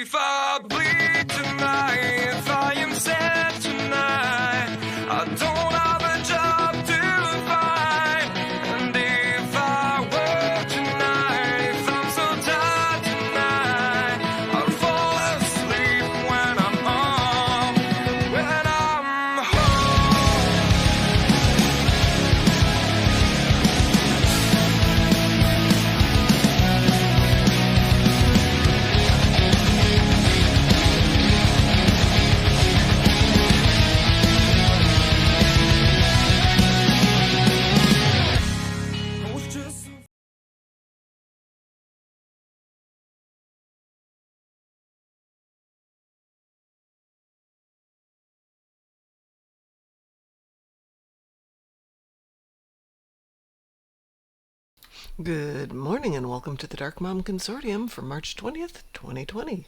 if I bleed tonight, if I am sad tonight, I don't have a job to find. And if I work tonight, if I'm so tired tonight, I'll fall asleep when I'm home, when I'm Good morning and welcome to the Darkmom Consortium for March 20th, 2020.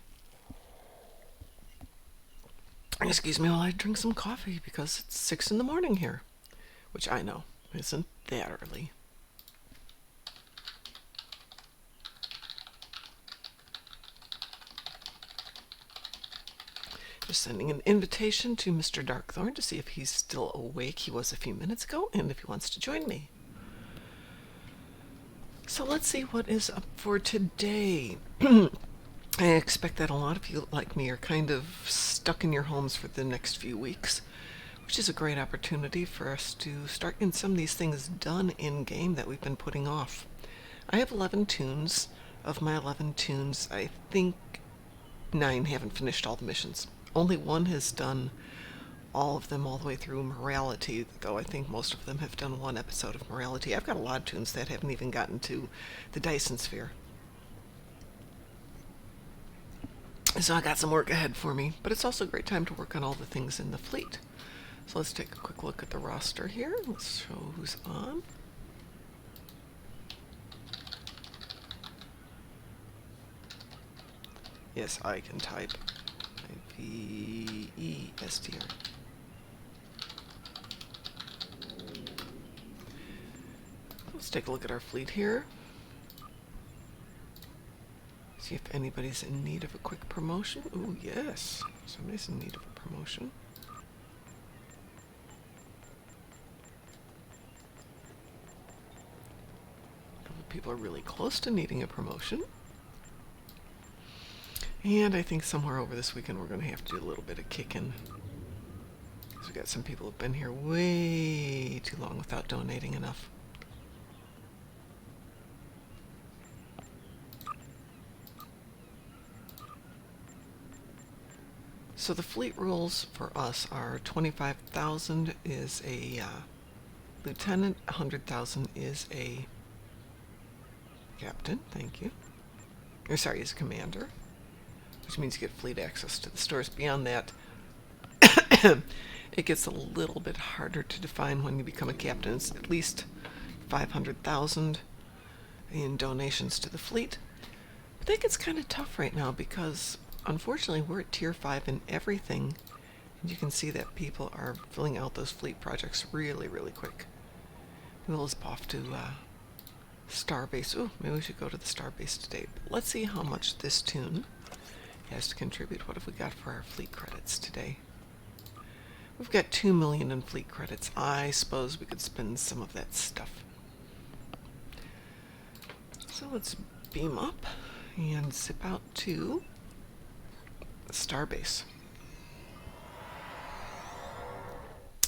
Excuse me while I drink some coffee because it's 6 in the morning here, which I know isn't that early. Just sending an invitation to Mr. Darkthorn to see if he's still awake. He was a few minutes ago, and if he wants to join me. So let's see what is up for today. I expect that a lot of you, like me, are kind of stuck in your homes for the next few weeks, which is a great opportunity for us to start getting some of these things done in-game that we've been putting off. I have 11 tunes. Of my 11 tunes, I think 9 haven't finished all the missions. Only 1 has done all of them all the way through Morality, though I think most of them have done 1 episode of Morality. I've got a lot of tunes that haven't even gotten to the Dyson Sphere. So I got some work ahead for me, but it's also a great time to work on all the things in the fleet. So let's take a quick look at the roster here. Let's show who's on. Yes, I can type. I-V-E-S-T-R. Let's take a look at our fleet here. See if anybody's in need of a quick promotion. Ooh, yes. Somebody's in need of a promotion. A couple of people are really close to needing a promotion. And I think somewhere over this weekend we're going to have to do a little bit of kicking. Because we've got some people who have been here way too long without donating enough. So the fleet rules for us are 25,000 is a lieutenant, 100,000 is a captain, thank you. Or sorry, is a commander, which means you get fleet access to the stores. Beyond that, it gets a little bit harder to define when you become a captain. It's at least 500,000 in donations to the fleet. But that gets kind of tough right now because unfortunately, we're at tier 5 in everything, and you can see that people are filling out those fleet projects really, really quick. We'll zip off to Starbase. Ooh, maybe we should go to the Starbase today. But let's see how much this tune has to contribute. What have we got for our fleet credits today? We've got 2 million in fleet credits. I suppose we could spend some of that stuff. So let's beam up and zip out to Starbase.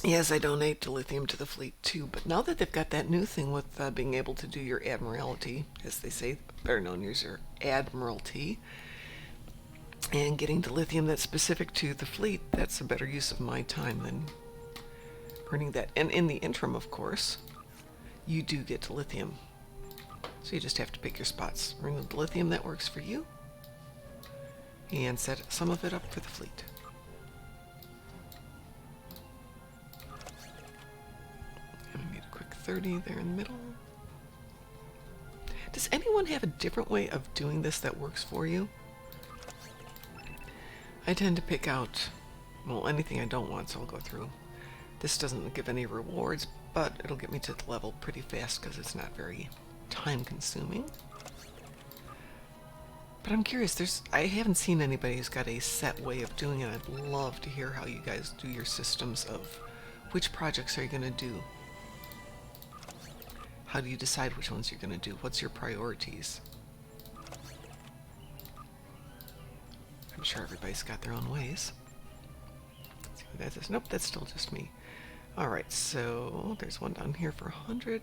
Yes, I donate to lithium to the fleet too, but now that they've got that new thing with being able to do your admiralty, as they say, better known as your admiralty, and getting to lithium that's specific to the fleet, that's a better use of my time than burning that. And in the interim, of course, you do get to lithium. So you just have to pick your spots. Remove the lithium that works for you, and set some of it up for the fleet. And we need a quick 30 there in the middle. Does anyone have a different way of doing this that works for you? I tend to pick out, well, anything I don't want, so I'll go through. This doesn't give any rewards, but it'll get me to the level pretty fast because it's not very time consuming. But I'm curious, I haven't seen anybody who's got a set way of doing it. I'd love to hear how you guys do your systems of which projects are you going to do? How do you decide which ones you're going to do? What's your priorities? I'm sure everybody's got their own ways. Let's see what that is. Nope, that's still just me. Alright, so there's one down here for 100.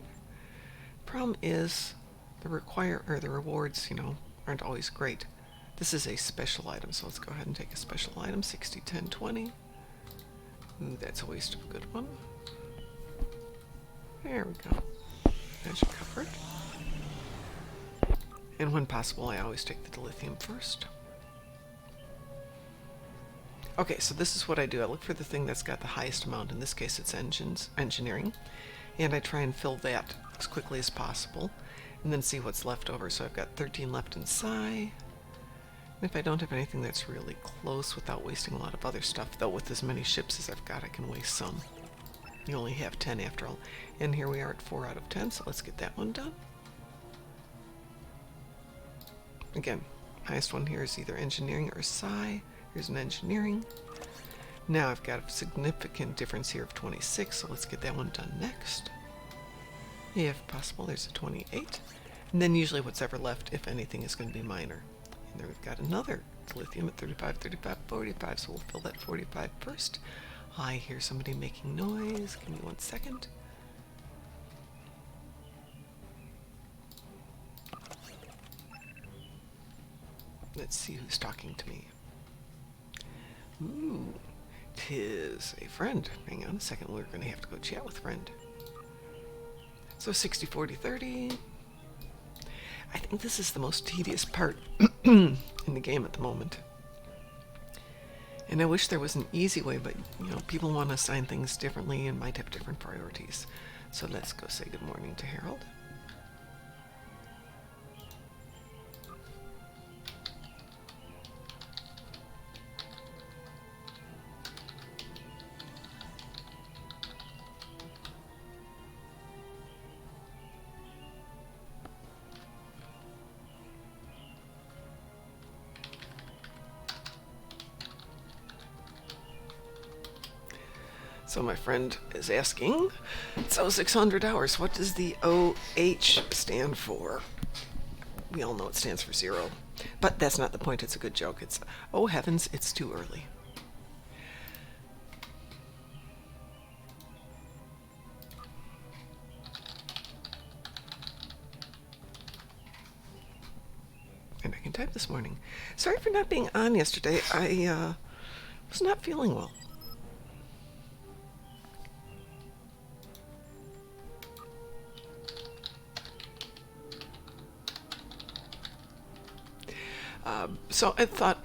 Problem is the rewards, aren't always great. This is a special item, so let's go ahead and take a special item, 60, 10, 20. Ooh, that's a waste of a good one. There we go. That should cover it. And when possible, I always take the dilithium first. Okay, so this is what I do. I look for the thing that's got the highest amount. In this case, it's engineering. And I try and fill that as quickly as possible. And then see what's left over. So I've got 13 left in Psi. And if I don't have anything that's really close without wasting a lot of other stuff, though with as many ships as I've got, I can waste some. You only have 10 after all. And here we are at 4 out of 10, so let's get that one done. Again, highest one here is either engineering or Psi. Here's an engineering. Now I've got a significant difference here of 26, so let's get that one done next. If possible, there's a 28. And then usually what's ever left, if anything, is going to be minor. And there we've got another lithium at 35, 35, 45, so we'll fill that 45 first. I hear somebody making noise. Give me 1 second. Let's see who's talking to me. Ooh, 'tis a friend. Hang on a second, we're going to have to go chat with friend. So 60, 40, 30. I think this is the most tedious part in the game at the moment. And I wish there was an easy way, but people want to assign things differently and might have different priorities. So let's go say good morning to Harold. So my friend is asking, so 600 hours, what does the OH stand for? We all know it stands for 0. But that's not the point, it's a good joke. It's, oh heavens, it's too early. And I can type this morning. Sorry for not being on yesterday. I was not feeling well. So I thought,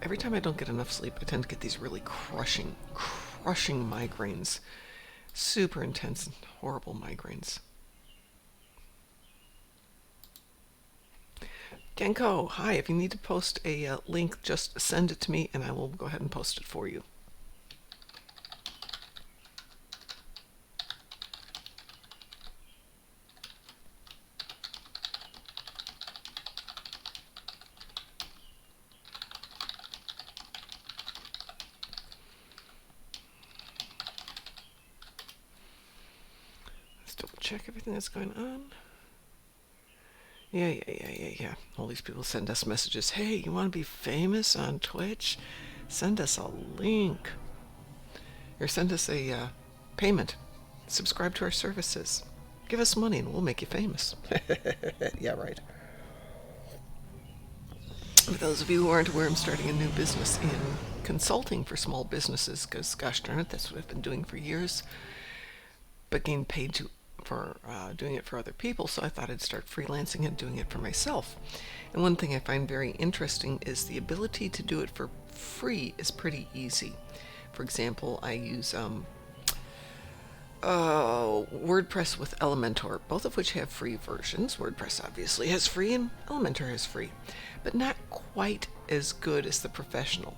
every time I don't get enough sleep, I tend to get these really crushing migraines. Super intense, horrible migraines. Genko, hi. If you need to post a link, just send it to me and I will go ahead and post it for you. Check everything that's going on. Yeah. All these people send us messages. Hey, you want to be famous on Twitch? Send us a link. Or send us a payment. Subscribe to our services. Give us money and we'll make you famous. Yeah, right. For those of you who aren't aware, I'm starting a new business in consulting for small businesses because, gosh darn it, that's what I've been doing for years. But getting paid for doing it for other people, so I thought I'd start freelancing and doing it for myself. And one thing I find very interesting is the ability to do it for free is pretty easy. For example, I use WordPress with Elementor, both of which have free versions. WordPress obviously has free and Elementor has free, but not quite as good as the professional.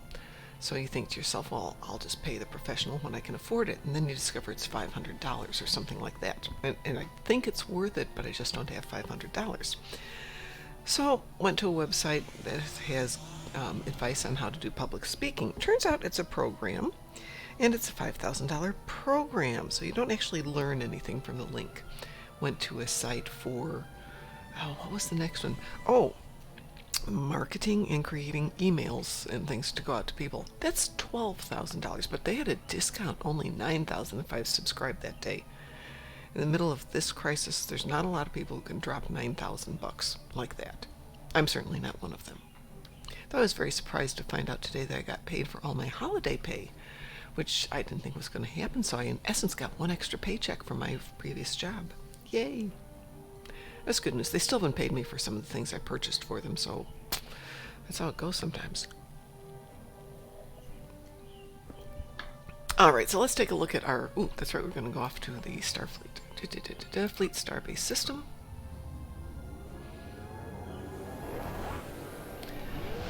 So you think to yourself, well, I'll just pay the professional when I can afford it, and then you discover it's $500 or something like that. And I think it's worth it, but I just don't have $500. So went to a website that has advice on how to do public speaking. Turns out it's a program, and it's a $5,000 program, so you don't actually learn anything from the link. Went to a site for, oh, what was the next one? Oh, marketing and creating emails and things to go out to people. That's $12,000, but they had a discount, only $9,000 if I subscribed that day. In the middle of this crisis, there's not a lot of people who can drop $9,000 like that. I'm certainly not one of them. Though I was very surprised to find out today that I got paid for all my holiday pay, which I didn't think was going to happen, so I in essence got one extra paycheck from my previous job. Yay! That's good news. They still haven't paid me for some of the things I purchased for them, so that's how it goes sometimes. Alright, so let's take a look at our... Ooh, that's right, we're going to go off to the Starfleet. Fleet Starbase System.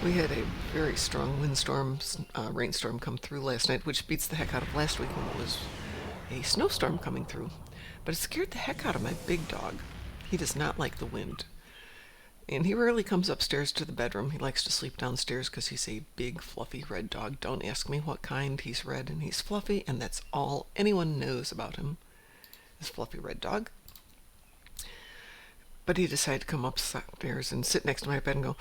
We had a very strong windstorm, rainstorm come through last night, which beats the heck out of last week when it was a snowstorm coming through. But it scared the heck out of my big dog. He does not like the wind. And he rarely comes upstairs to the bedroom. He likes to sleep downstairs because he's a big, fluffy red dog. Don't ask me what kind. He's red and he's fluffy, and that's all anyone knows about him. This fluffy red dog. But he decided to come upstairs and sit next to my bed and go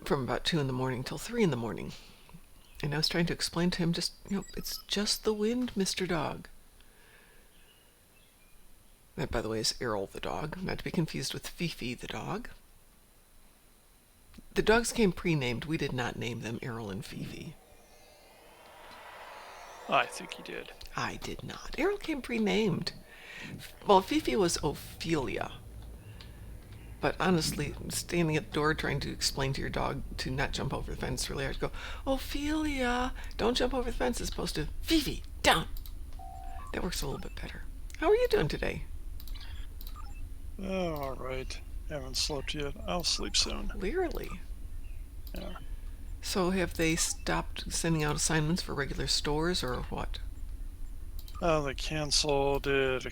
from about 2 in the morning till 3 in the morning. And I was trying to explain to him, it's just the wind, Mr. Dog. That, by the way, is Errol the dog, not to be confused with Fifi the dog. The dogs came pre-named. We did not name them Errol and Fifi. I think he did. I did not. Errol came pre-named. Well, Fifi was Ophelia. But honestly, standing at the door trying to explain to your dog to not jump over the fence really hard to go, Ophelia, don't jump over the fence, as opposed to Fifi, down. That works a little bit better. How are you doing today? Oh, all right. Haven't slept yet. I'll sleep soon. Clearly. Yeah. So have they stopped sending out assignments for regular stores or what? They canceled it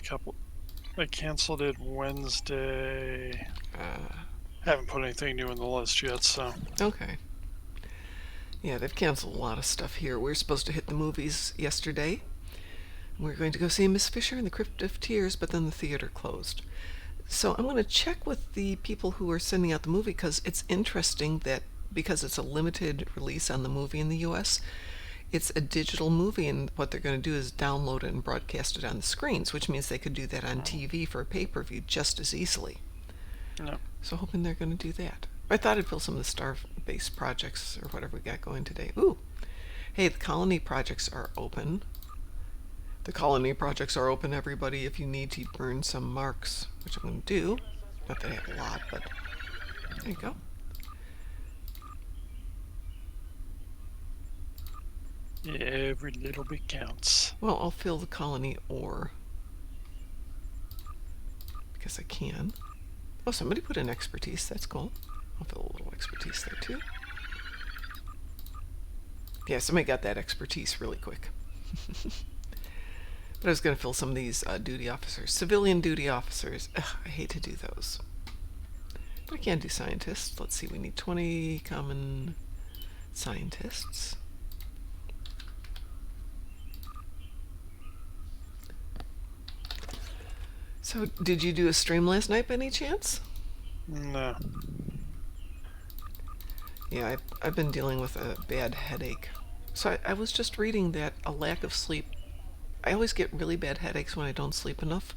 They canceled it Wednesday. Haven't put anything new in the list yet, so. Okay. Yeah, they've canceled a lot of stuff here. We were supposed to hit the movies yesterday. We were going to go see Miss Fisher and the Crypt of Tears, but then the theater closed. So I'm going to check with the people who are sending out the movie, because it's interesting that because it's a limited release on the movie in the US, it's a digital movie, and what they're going to do is download it and broadcast it on the screens, which means they could do that on TV for a pay-per-view just as easily. No. So hoping they're going to do that. I thought I'd fill some of the Starbase projects or whatever we got going today. Ooh. Hey, the colony projects are open. The colony projects are open, everybody, if you need to burn some marks, which I'm going to do. Not that I have a lot, but there you go. Every little bit counts. Well, I'll fill the colony ore. Because I can. Oh, somebody put in expertise. That's cool. I'll fill a little expertise there, too. Yeah, somebody got that expertise really quick. But I was going to fill some of these duty officers. Civilian duty officers. Ugh, I hate to do those. But I can do scientists. Let's see, we need 20 common scientists. So, did you do a stream last night by any chance? No. Yeah, I've been dealing with a bad headache. So I was just reading that a lack of sleep... I always get really bad headaches when I don't sleep enough.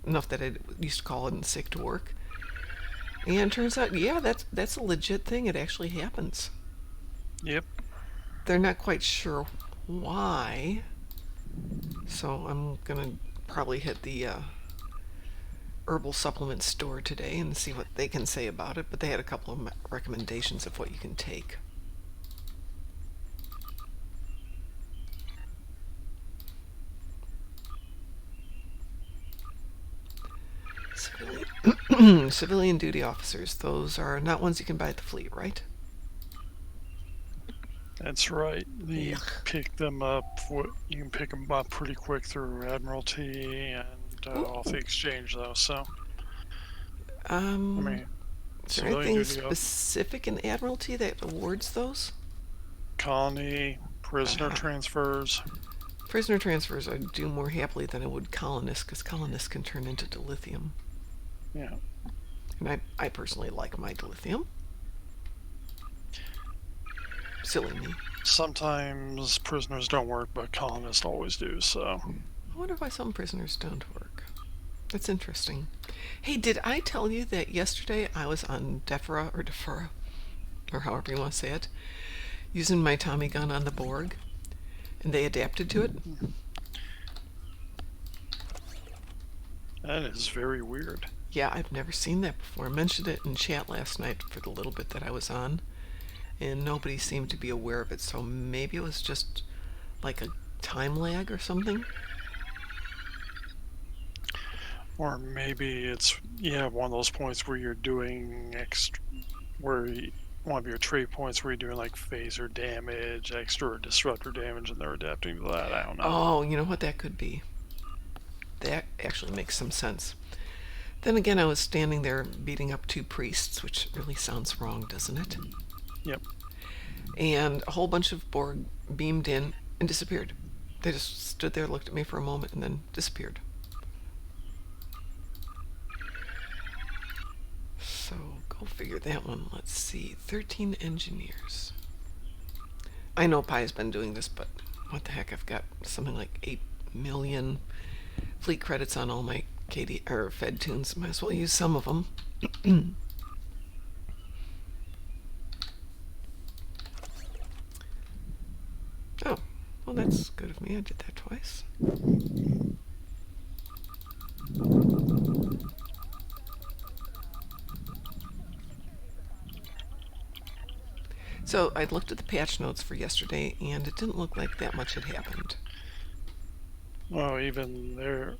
Enough that I used to call in sick to work. And it turns out, yeah, that's a legit thing. It actually happens. Yep. They're not quite sure why. So I'm going to probably hit the herbal supplement store today and see what they can say about it. But they had a couple of recommendations of what you can take. Civilian duty officers. Those are not ones you can buy at the fleet, right? That's right. You pick them up. You can pick them up pretty quick through Admiralty and off the exchange, though. So. I mean, is there civilian anything duty, specific in Admiralty that awards those? colony, prisoner transfers. Prisoner transfers I do more happily than I would colonists, because colonists can turn into dilithium. Yeah. And I personally like my dilithium. Silly me. Sometimes prisoners don't work, but colonists always do, so. I wonder why some prisoners don't work. That's interesting. Hey, did I tell you that yesterday I was on Defura, or however you want to say it, using my Tommy gun on the Borg, and they adapted to it? That is very weird. Yeah, I've never seen that before. I mentioned it in chat last night for the little bit that I was on, and nobody seemed to be aware of it, so maybe it was just like a time lag or something. Or maybe it's, one of those points where you're doing one of your trade points where you're doing like phaser damage, extra or disruptor damage, and they're adapting to that. I don't know. Oh, you know what that could be? That actually makes some sense. Then again, I was standing there beating up 2 priests, which really sounds wrong, doesn't it? Yep. And a whole bunch of Borg beamed in and disappeared. They just stood there, looked at me for a moment, and then disappeared. So, go figure that one. Let's see. 13 engineers. I know Pi's been doing this, but what the heck? I've got something like 8 million fleet credits on all my Fed tunes. Might as well use some of them. Oh, well, that's good of me. I did that twice. So I looked at the patch notes for yesterday, and it didn't look like that much had happened. Well, even their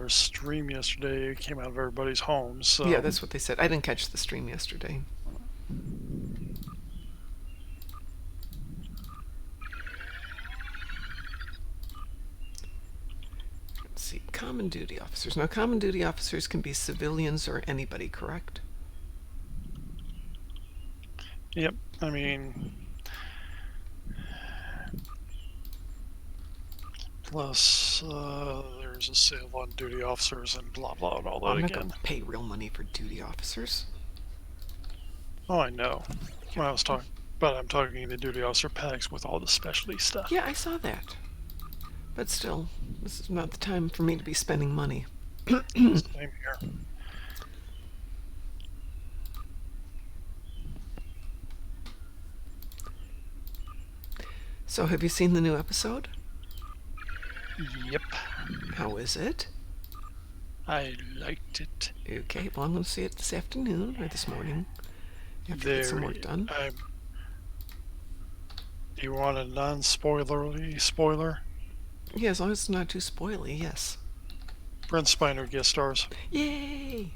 stream yesterday came out of everybody's homes. So. Yeah, that's what they said. I didn't catch the stream yesterday. Let's see. Common duty officers. Now, common duty officers can be civilians or anybody, correct? Yep. I mean, plus there's a sale on duty officers and blah blah and all that I'm not again. going to pay real money for duty officers. Oh, I know. When I was talking, but I'm talking the duty officer packs with all the specialty stuff. Yeah, I saw that. But still, this is not the time for me to be spending money. Same here. So, have you seen the new episode? Yep. How is it? I liked it. Okay, well, I'm going to see it this afternoon or this morning after I get some work done. Do you want a non-spoilerly spoiler? Yeah, as long as it's not too spoily, yes. Brent Spiner guest stars. Yay!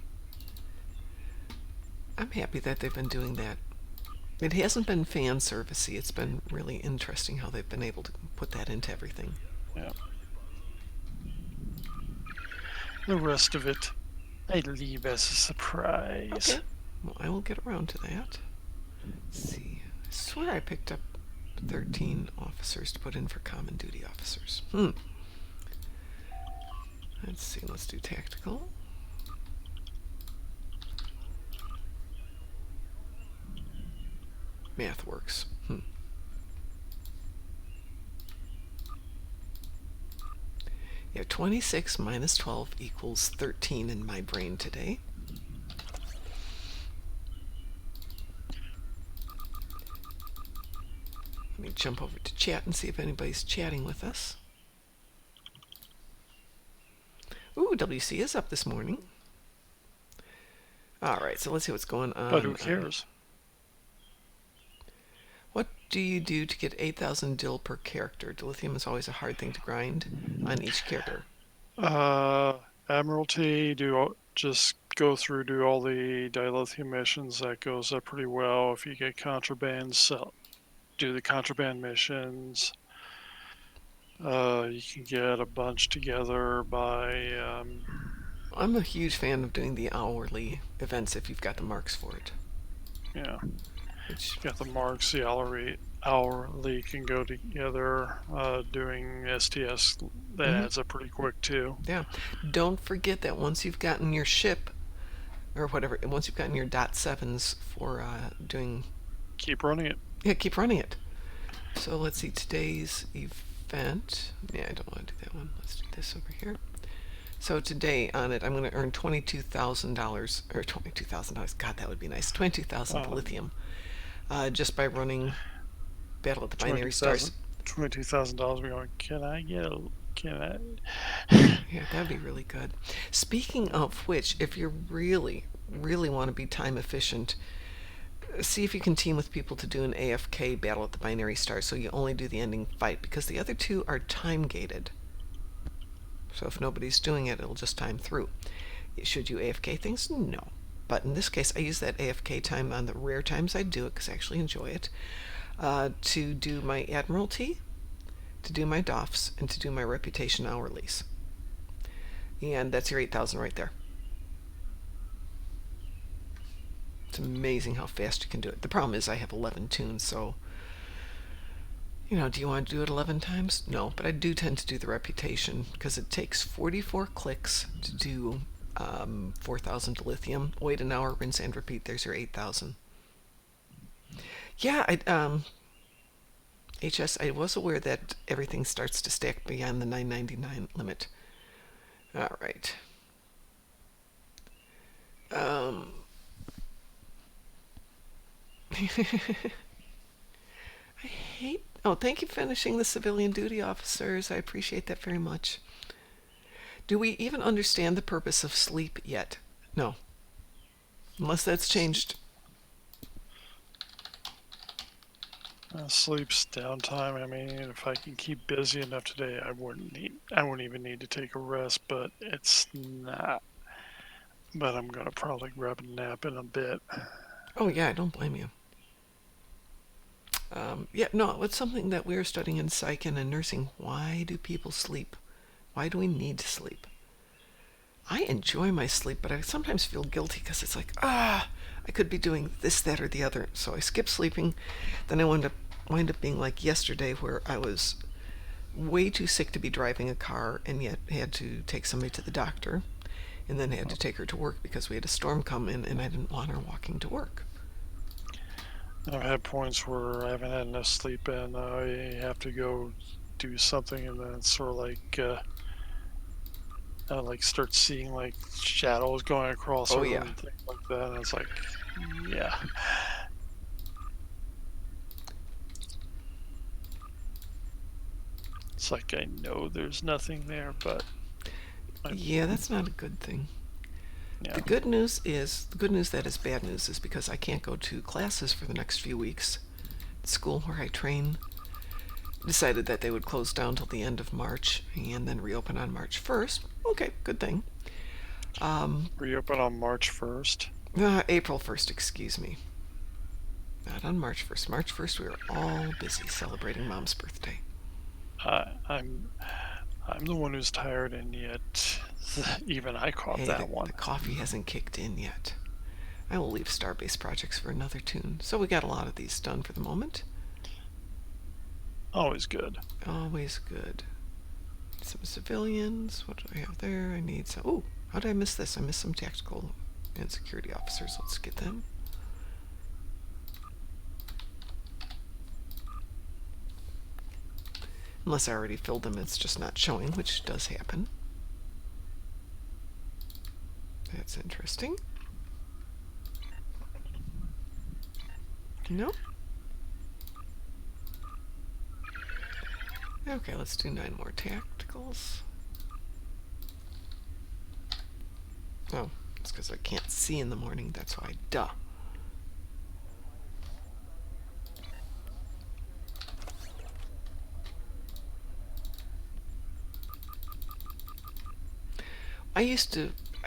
I'm happy that they've been doing that. It hasn't been fan servicey. It's been really interesting how they've been able to put that into everything. Yeah. The rest of it, I leave as a surprise. Okay. Well, I will get around to that. Let's see. I swear I picked up 13 officers to put in for common duty officers. Let's see. Let's do tactical. Math works. Yeah, 26 minus 12 equals 13 in my brain today. Let me jump over to chat and see if anybody's chatting with us. Ooh, WC is up this morning. All right, so let's see what's going on. But who cares? What do you do to get 8,000 dill per character? Dilithium is always a hard thing to grind on each character. Admiralty, just go through, do all the dilithium missions. That goes up pretty well. If you get contraband, do the contraband missions. You can get a bunch together by I'm a huge fan of doing the hourly events if you've got the marks for it. Yeah. Which, Got the marks, the hourly can go together. Doing STS, that adds up pretty quick too. yeah. Don't forget that once you've gotten your ship, or whatever, once you've gotten your .7s for doing... Keep running it. Yeah, keep running it. So let's see, today's event. Yeah, I don't want to do that one. Let's do this over here. So today on it, I'm going to earn $22,000, or $22,000. God, that would be nice. 22,000 lithium, just by running Battle at the Binary Stars. $22,000. We're going. Can I get a? Can I? Yeah, that'd be really good. Speaking of which, if you really, really want to be time efficient, see if you can team with people to do an AFK Battle at the Binary Stars, so you only do the ending fight, because the other two are time gated. So if nobody's doing it, it'll just time through. Should you AFK things? No. But in this case, I use that AFK time on the rare times I do it, because I actually enjoy it, to do my Admiralty, to do my DOFs, and to do my Reputation hourlies. And that's your 8,000 right there. It's amazing how fast you can do it. The problem is I have 11 tunes, so... You know, do you want to do it 11 times? No, but I do tend to do the Reputation because it takes 44 clicks to do 4,000 lithium. Wait an hour, rinse and repeat. There's your 8,000. Yeah, HS, I was aware that everything starts to stack beyond the 999 limit. All right. I hate... Oh, thank you for finishing the civilian duty officers. I appreciate that very much. Do we even understand the purpose of sleep yet? No. Unless that's changed. Sleep's downtime. I mean, if I can keep busy enough today, I wouldn't even need to take a rest, but it's not. But I'm gonna probably grab a nap in a bit. Oh yeah, I don't blame you. Yeah, no, it's something that we're studying in psych and in nursing. Why do people sleep? Why do we need to sleep? I enjoy my sleep, but I sometimes feel guilty because it's like, I could be doing this, that, or the other. So I skip sleeping. Then I wind up being like yesterday, where I was way too sick to be driving a car and yet had to take somebody to the doctor, and then had to take her to work because we had a storm come in and I didn't want her walking to work. I've had points where I haven't had enough sleep and I have to go do something, and then it's sort of like start seeing like shadows going across the room and things like that, and it's like, yeah. It's like I know there's nothing there, but yeah, that's not a good thing. Yeah. The good news that is bad news is because I can't go to classes for the next few weeks. The school where I train decided that they would close down till the end of March and then reopen on March 1st. Okay, good thing. Reopen on March 1st? April 1st, excuse me. Not on March 1st. March 1st we were all busy celebrating Mom's birthday. I'm the one who's tired, and yet even I caught that one. The coffee hasn't kicked in yet. I will leave Starbase projects for another tune. So we got a lot of these done for the moment. Always good. Always good. Some civilians. What do I have there? I need some... Oh, how did I miss this? I missed some tactical and security officers. Let's get them. Unless I already filled them, it's just not showing, which does happen. That's interesting. Nope. Okay, let's do 9 more tacticals. Oh, it's because I can't see in the morning, that's why. Duh. I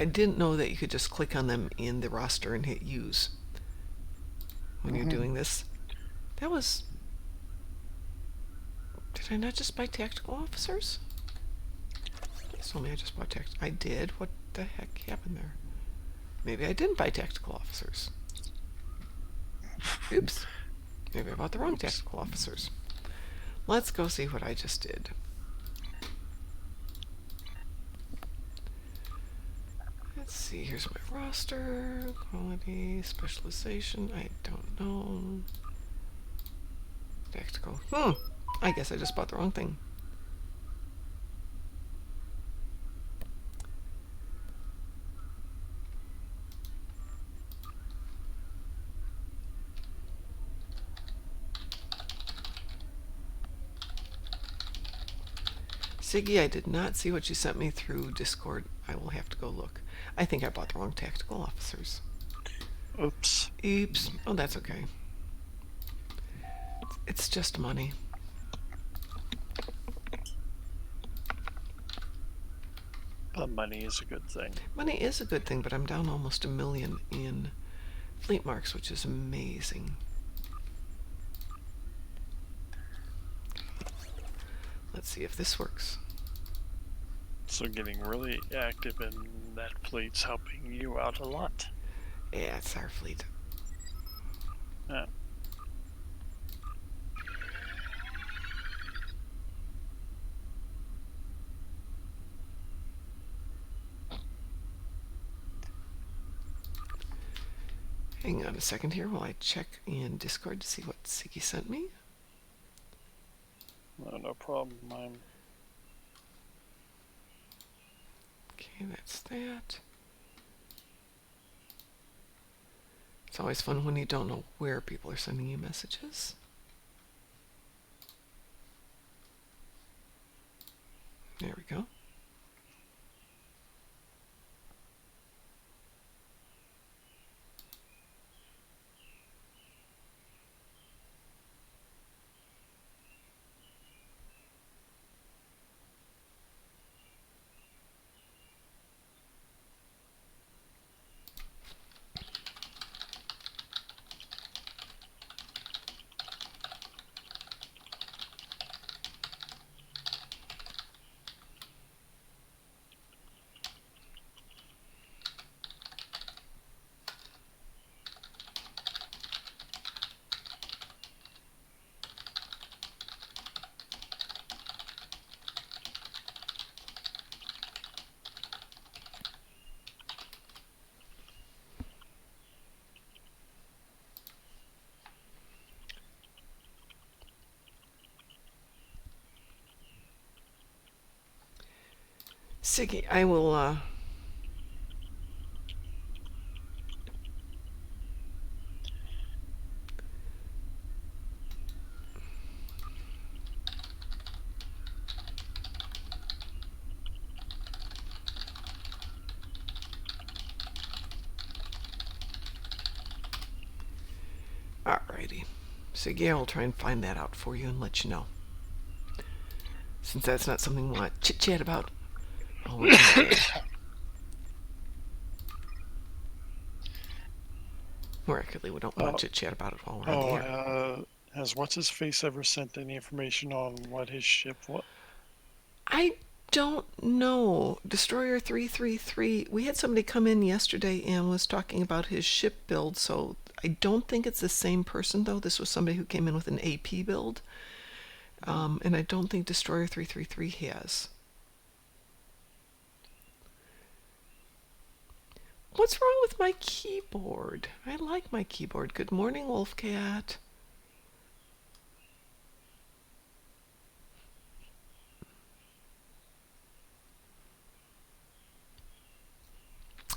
didn't know that you could just click on them in the roster and hit use when you're doing this. That was... Did I not just buy tactical officers? Please tell me I just bought I did. What the heck happened there? Maybe I didn't buy tactical officers. Oops. Maybe I bought the wrong tactical officers. Let's go see what I just did. Let's see, here's my roster, quality, specialization, I don't know. Tactical. I guess I just bought the wrong thing. Siggy, I did not see what you sent me through Discord. I will have to go look. I think I bought the wrong tactical officers. Oops. Oops. Oh, that's okay. It's just money. But money is a good thing. Money is a good thing, but I'm down almost 1 million in fleet marks, which is amazing. Let's see if this works. So getting really active in that fleet's helping you out a lot. Yeah, it's our fleet. Yeah. Hang on a second here while I check in Discord to see what Siggy sent me. No problem. Okay, that's that. It's always fun when you don't know where people are sending you messages. There we go. Siggy, I will, alrighty. Siggy, I will try and find that out for you and let you know. Since that's not something we want to chit-chat about, I'll work on it. More accurately, we don't want to chit-chat about it while we're on the air. Has What's-His-Face ever sent any information on what his ship was? I don't know. Destroyer 333, we had somebody come in yesterday and was talking about his ship build, so I don't think it's the same person, though. This was somebody who came in with an AP build. And I don't think Destroyer 333 has. What's wrong with my keyboard? I like my keyboard. Good morning, Wolfcat.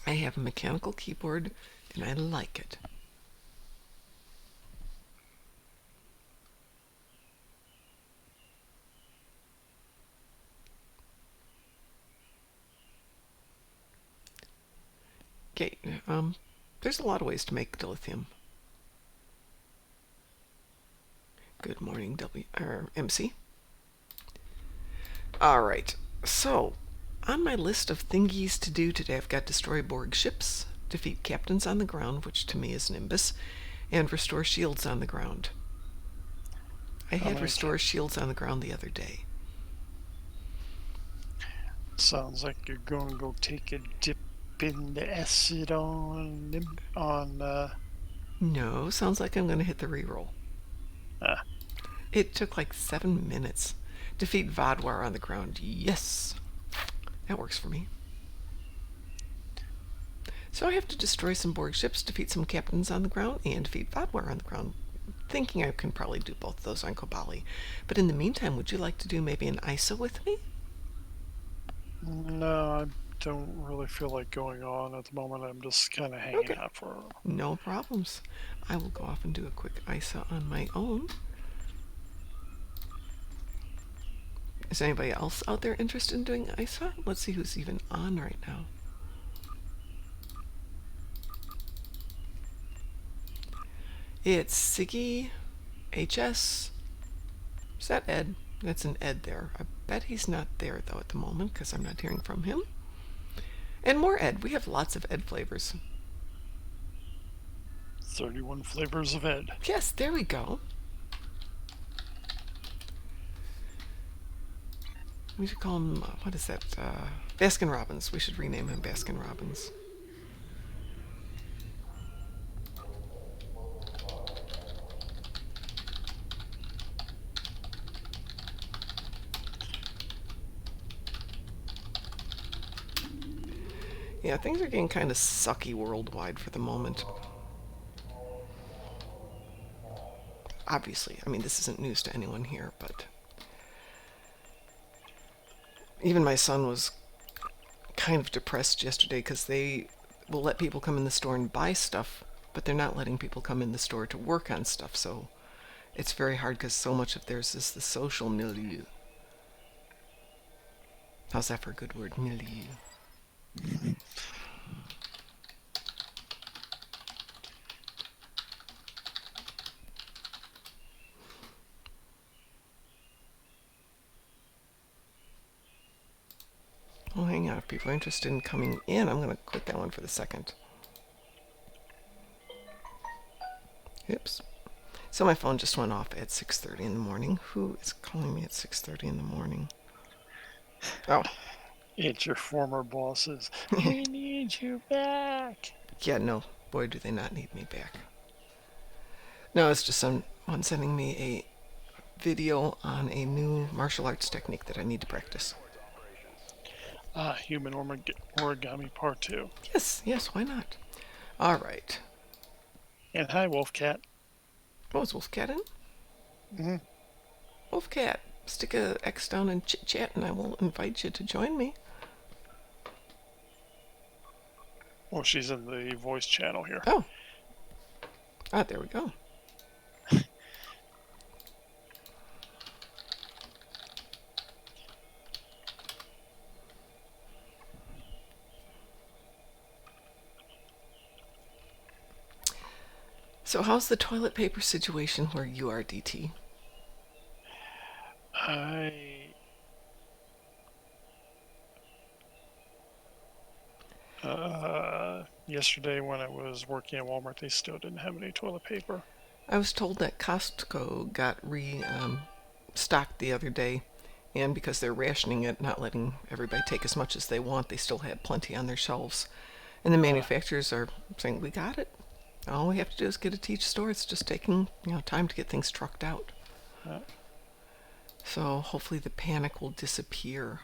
I have a mechanical keyboard, and I like it. Okay, there's a lot of ways to make dilithium. Good morning, MC. All right, so on my list of thingies to do today, I've got destroy Borg ships, defeat captains on the ground, which to me is Nimbus, and restore shields on the ground. I had restore shields on the ground the other day. Sounds like you're going to go take a dip keeping the acid on them on. No, sounds like I'm going to hit the reroll. Ah, It took like 7 minutes. Defeat Vadwar on the ground. Yes. That works for me. So I have to destroy some Borg ships, defeat some captains on the ground, and defeat Vadwar on the ground. Thinking I can probably do both of those on Kobali. But in the meantime, would you like to do maybe an ISA with me? no, I don't really feel like going on at the moment. I'm just kind of hanging Okay. out for. No problems. I will go off and do a quick ISA on my own. Is anybody else out there interested in doing ISA? Let's see who's even on right now. It's Siggy, HS. Is that Ed? That's an Ed there. I bet he's not there though at the moment because I'm not hearing from him. And more Ed. We have lots of Ed flavors. 31 flavors of Ed. Yes, there we go. We should call him, what is that? Baskin Robbins. We should rename him Baskin Robbins. Yeah, things are getting kind of sucky worldwide for the moment. Obviously, I mean, this isn't news to anyone here, but even my son was kind of depressed yesterday because they will let people come in the store and buy stuff, but they're not letting people come in the store to work on stuff, so it's very hard because so much of theirs is the social milieu. How's that for a good word? Milieu. Well, hang on. If people are interested in coming in, I'm going to quit that one for the second. Oops. So my phone just went off at 6:30 in the morning. Who is calling me at 6:30 in the morning? Oh. It's your former bosses. We need you back. Yeah, no. Boy, do they not need me back. No, it's just someone sending me a video on a new martial arts technique that I need to practice. Human origami part 2. Yes, why not? All right. And hi, Wolfcat. Oh, is Wolfcat in? Mm-hmm. Wolfcat, stick a X down and chit-chat, and I will invite you to join me. Well, she's in the voice channel here. Oh. There we go. So how's the toilet paper situation where you are, DT? Yesterday when I was working at Walmart, they still didn't have any toilet paper. I was told that Costco got stocked the other day, and because they're rationing it, not letting everybody take as much as they want, they still had plenty on their shelves. And the manufacturers are saying, we got it. All we have to do is get it to each store. It's just taking time to get things trucked out. So hopefully the panic will disappear.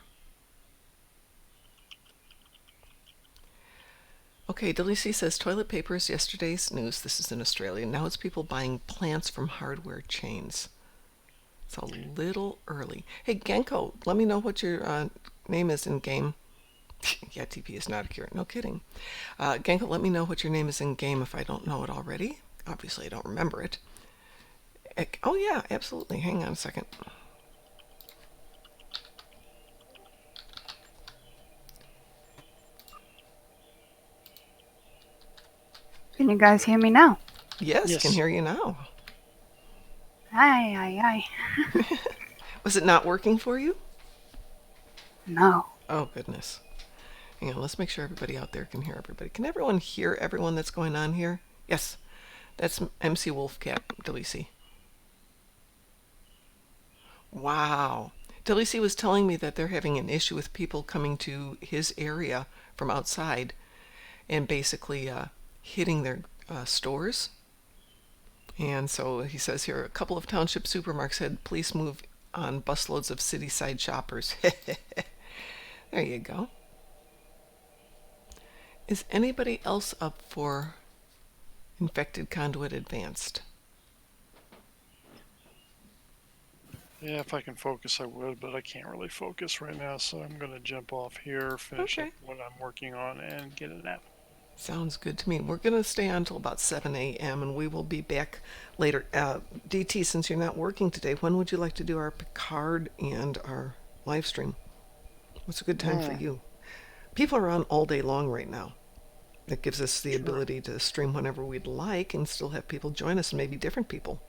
Okay, WC says toilet paper is yesterday's news. This is in Australia. Now it's people buying plants from hardware chains. It's a little early. Hey, Genko, let me know what your name is in game. Yeah, TP is not accurate. No kidding. Genko, let me know what your name is in game if I don't know it already. Obviously, I don't remember it. Oh, yeah, absolutely. Hang on a second. Can you guys hear me now? Yes, can hear you now. Aye. Was it not working for you? No. Oh, goodness. Hang on, let's make sure everybody out there can hear everybody. Can everyone hear everyone that's going on here? Yes. That's MC Wolfcat, WC. Wow. WC was telling me that they're having an issue with people coming to his area from outside and basically hitting their stores. And so he says here, a couple of township supermarkets had police move on busloads of city-side shoppers. There you go. Is anybody else up for Infected Conduit Advanced? Yeah, if I can focus, I would, but I can't really focus right now, so I'm going to jump off here, finish up what I'm working on, and get a nap. Sounds good to me. We're going to stay on until about 7 a.m., and we will be back later. DT, since you're not working today, when would you like to do our Picard and our live stream? What's a good time for you? People are on all day long right now. That gives us the ability to stream whenever we'd like and still have people join us, and maybe different people.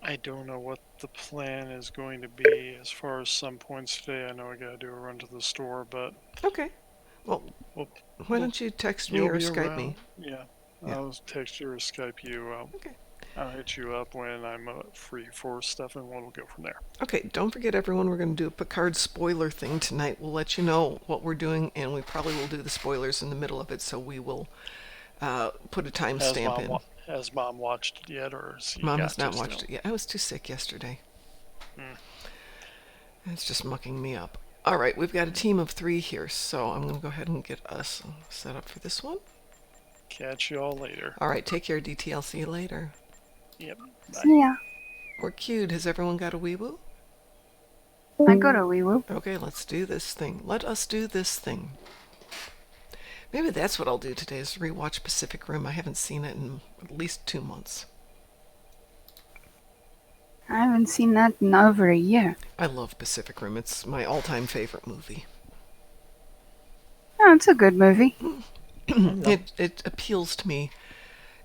I don't know what the plan is going to be as far as some points today. I know I got to do a run to the store, but... Okay. Well, why don't you text me or Skype around. me? Yeah, I'll text you or Skype you. I'll hit you up when I'm free for stuff, and we'll go from there. Okay, don't forget, everyone, we're going to do a Picard spoiler thing tonight. We'll let you know what we're doing, and we probably will do the spoilers in the middle of it, so we will put a timestamp in. Has Mom watched it yet, or is Mom has not watched it yet. I was too sick yesterday. It's just mucking me up. All right, we've got a team of 3 here, so I'm going to go ahead and get us set up for this one. Catch you all later. All right, take care, DT. I'll see you later. Yep. Bye. See ya. We're cued. Has everyone got a wee-woo? I got a wee woo. Okay, let's do this thing. Let us do this thing. Maybe that's what I'll do today, is rewatch Pacific Rim. I haven't seen it in at least 2 months. I haven't seen that in over a year. I love Pacific Rim. It's my all-time favorite movie. Oh, it's a good movie. It appeals to me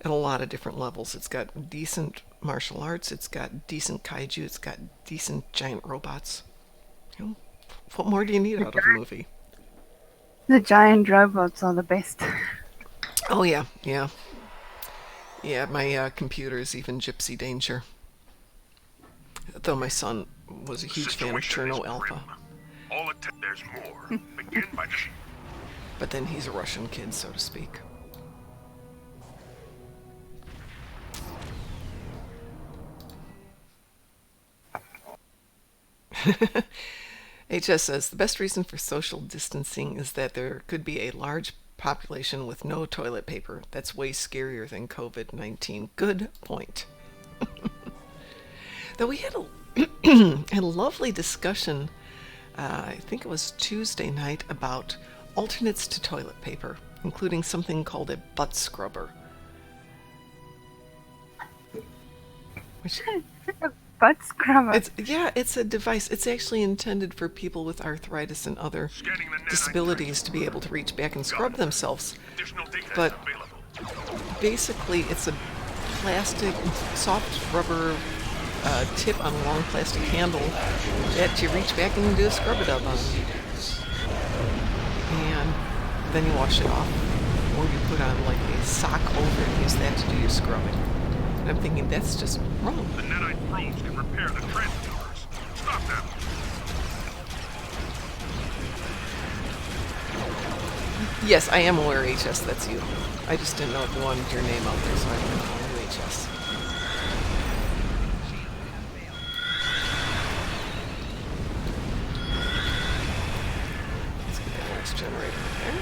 at a lot of different levels. It's got decent martial arts. It's got decent kaiju. It's got decent giant robots. You know, what more do you need out of a movie? The giant robots are the best. Oh, yeah. Yeah, my computer is even Gypsy Danger. Though my son was a huge fan of Cherno Alpha. There's more. Begin by... But then he's a Russian kid, so to speak. HS says, the best reason for social distancing is that there could be a large population with no toilet paper. That's way scarier than COVID-19. Good point. Though we had a lovely discussion, I think it was Tuesday night, about alternates to toilet paper, including something called a butt scrubber. Which... Butt scrubber. It's a device. It's actually intended for people with arthritis and other disabilities to be able to reach back and scrub themselves. But basically, it's a plastic, soft rubber tip on a long plastic handle that you reach back and do a scrub-a-dub on. And then you wash it off, or you put on like a sock over and use that to do your scrubbing. And I'm thinking, that's just wrong. The nanite probes can repair the transformers. Stop them! Yes, I am aware, HS, that's you. I just didn't know if you wanted your name out there, so I didn't call you HS. Let's get that next generator there.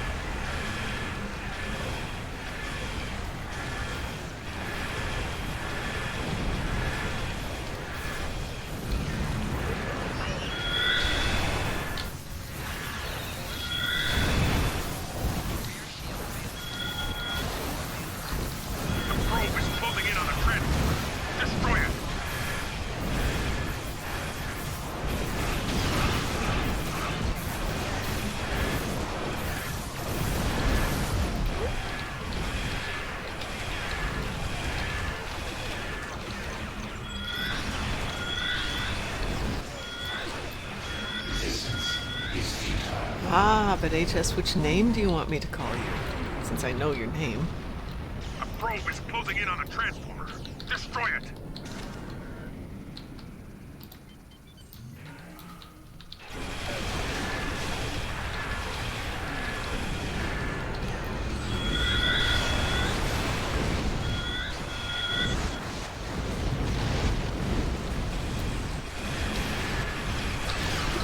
But HS, which name do you want me to call you? Since I know your name. A probe is closing in on a transformer. Destroy it!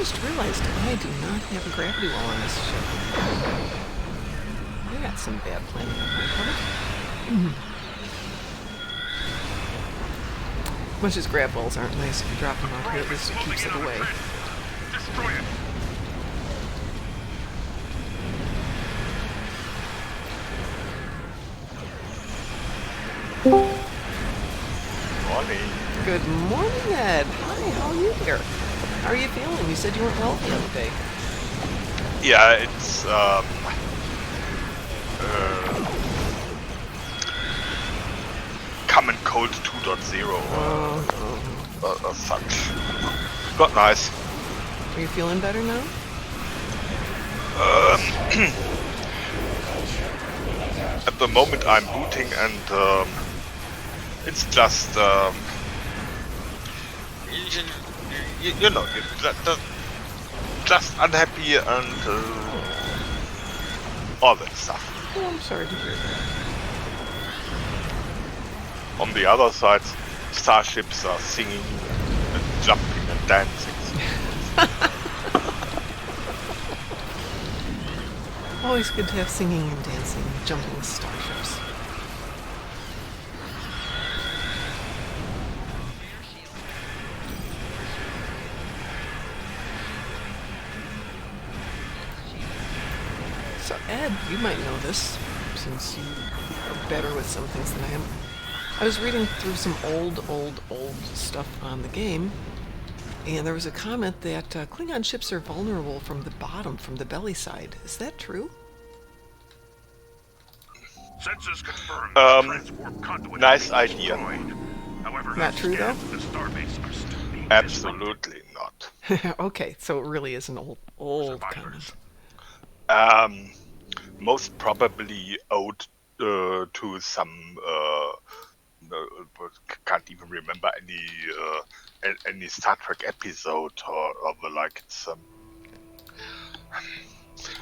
just realized I do not have a gravity well on this ship. I got some bad planning on my part. Much as grav wells aren't nice if you drop them out here, at least it keeps it away. Destroy it. Morning. Good morning, Ed. Hi, how are you here? How are you feeling? You said you weren't well the other day. Yeah, it's common cold 2.0 such. Not nice. Are you feeling better now? At the moment I'm booting and it's just you know, just unhappy and all that stuff. Oh, I'm sorry to hear that. On the other side, starships are singing and jumping and dancing. Always good to have singing and dancing and jumping starships. So Ed, you might know this, since you are better with some things than I am. I was reading through some old stuff on the game, and there was a comment that Klingon ships are vulnerable from the bottom, from the belly side. Is that true? Sensors confirm that the transwarp conduit Nice has been idea. destroyed. However, Not true, though? scans of the starbase are still being Absolutely not. Okay, so it really is an old Survivors. comment. Most probably owed to some can't even remember any Star Trek episode or the like. It's,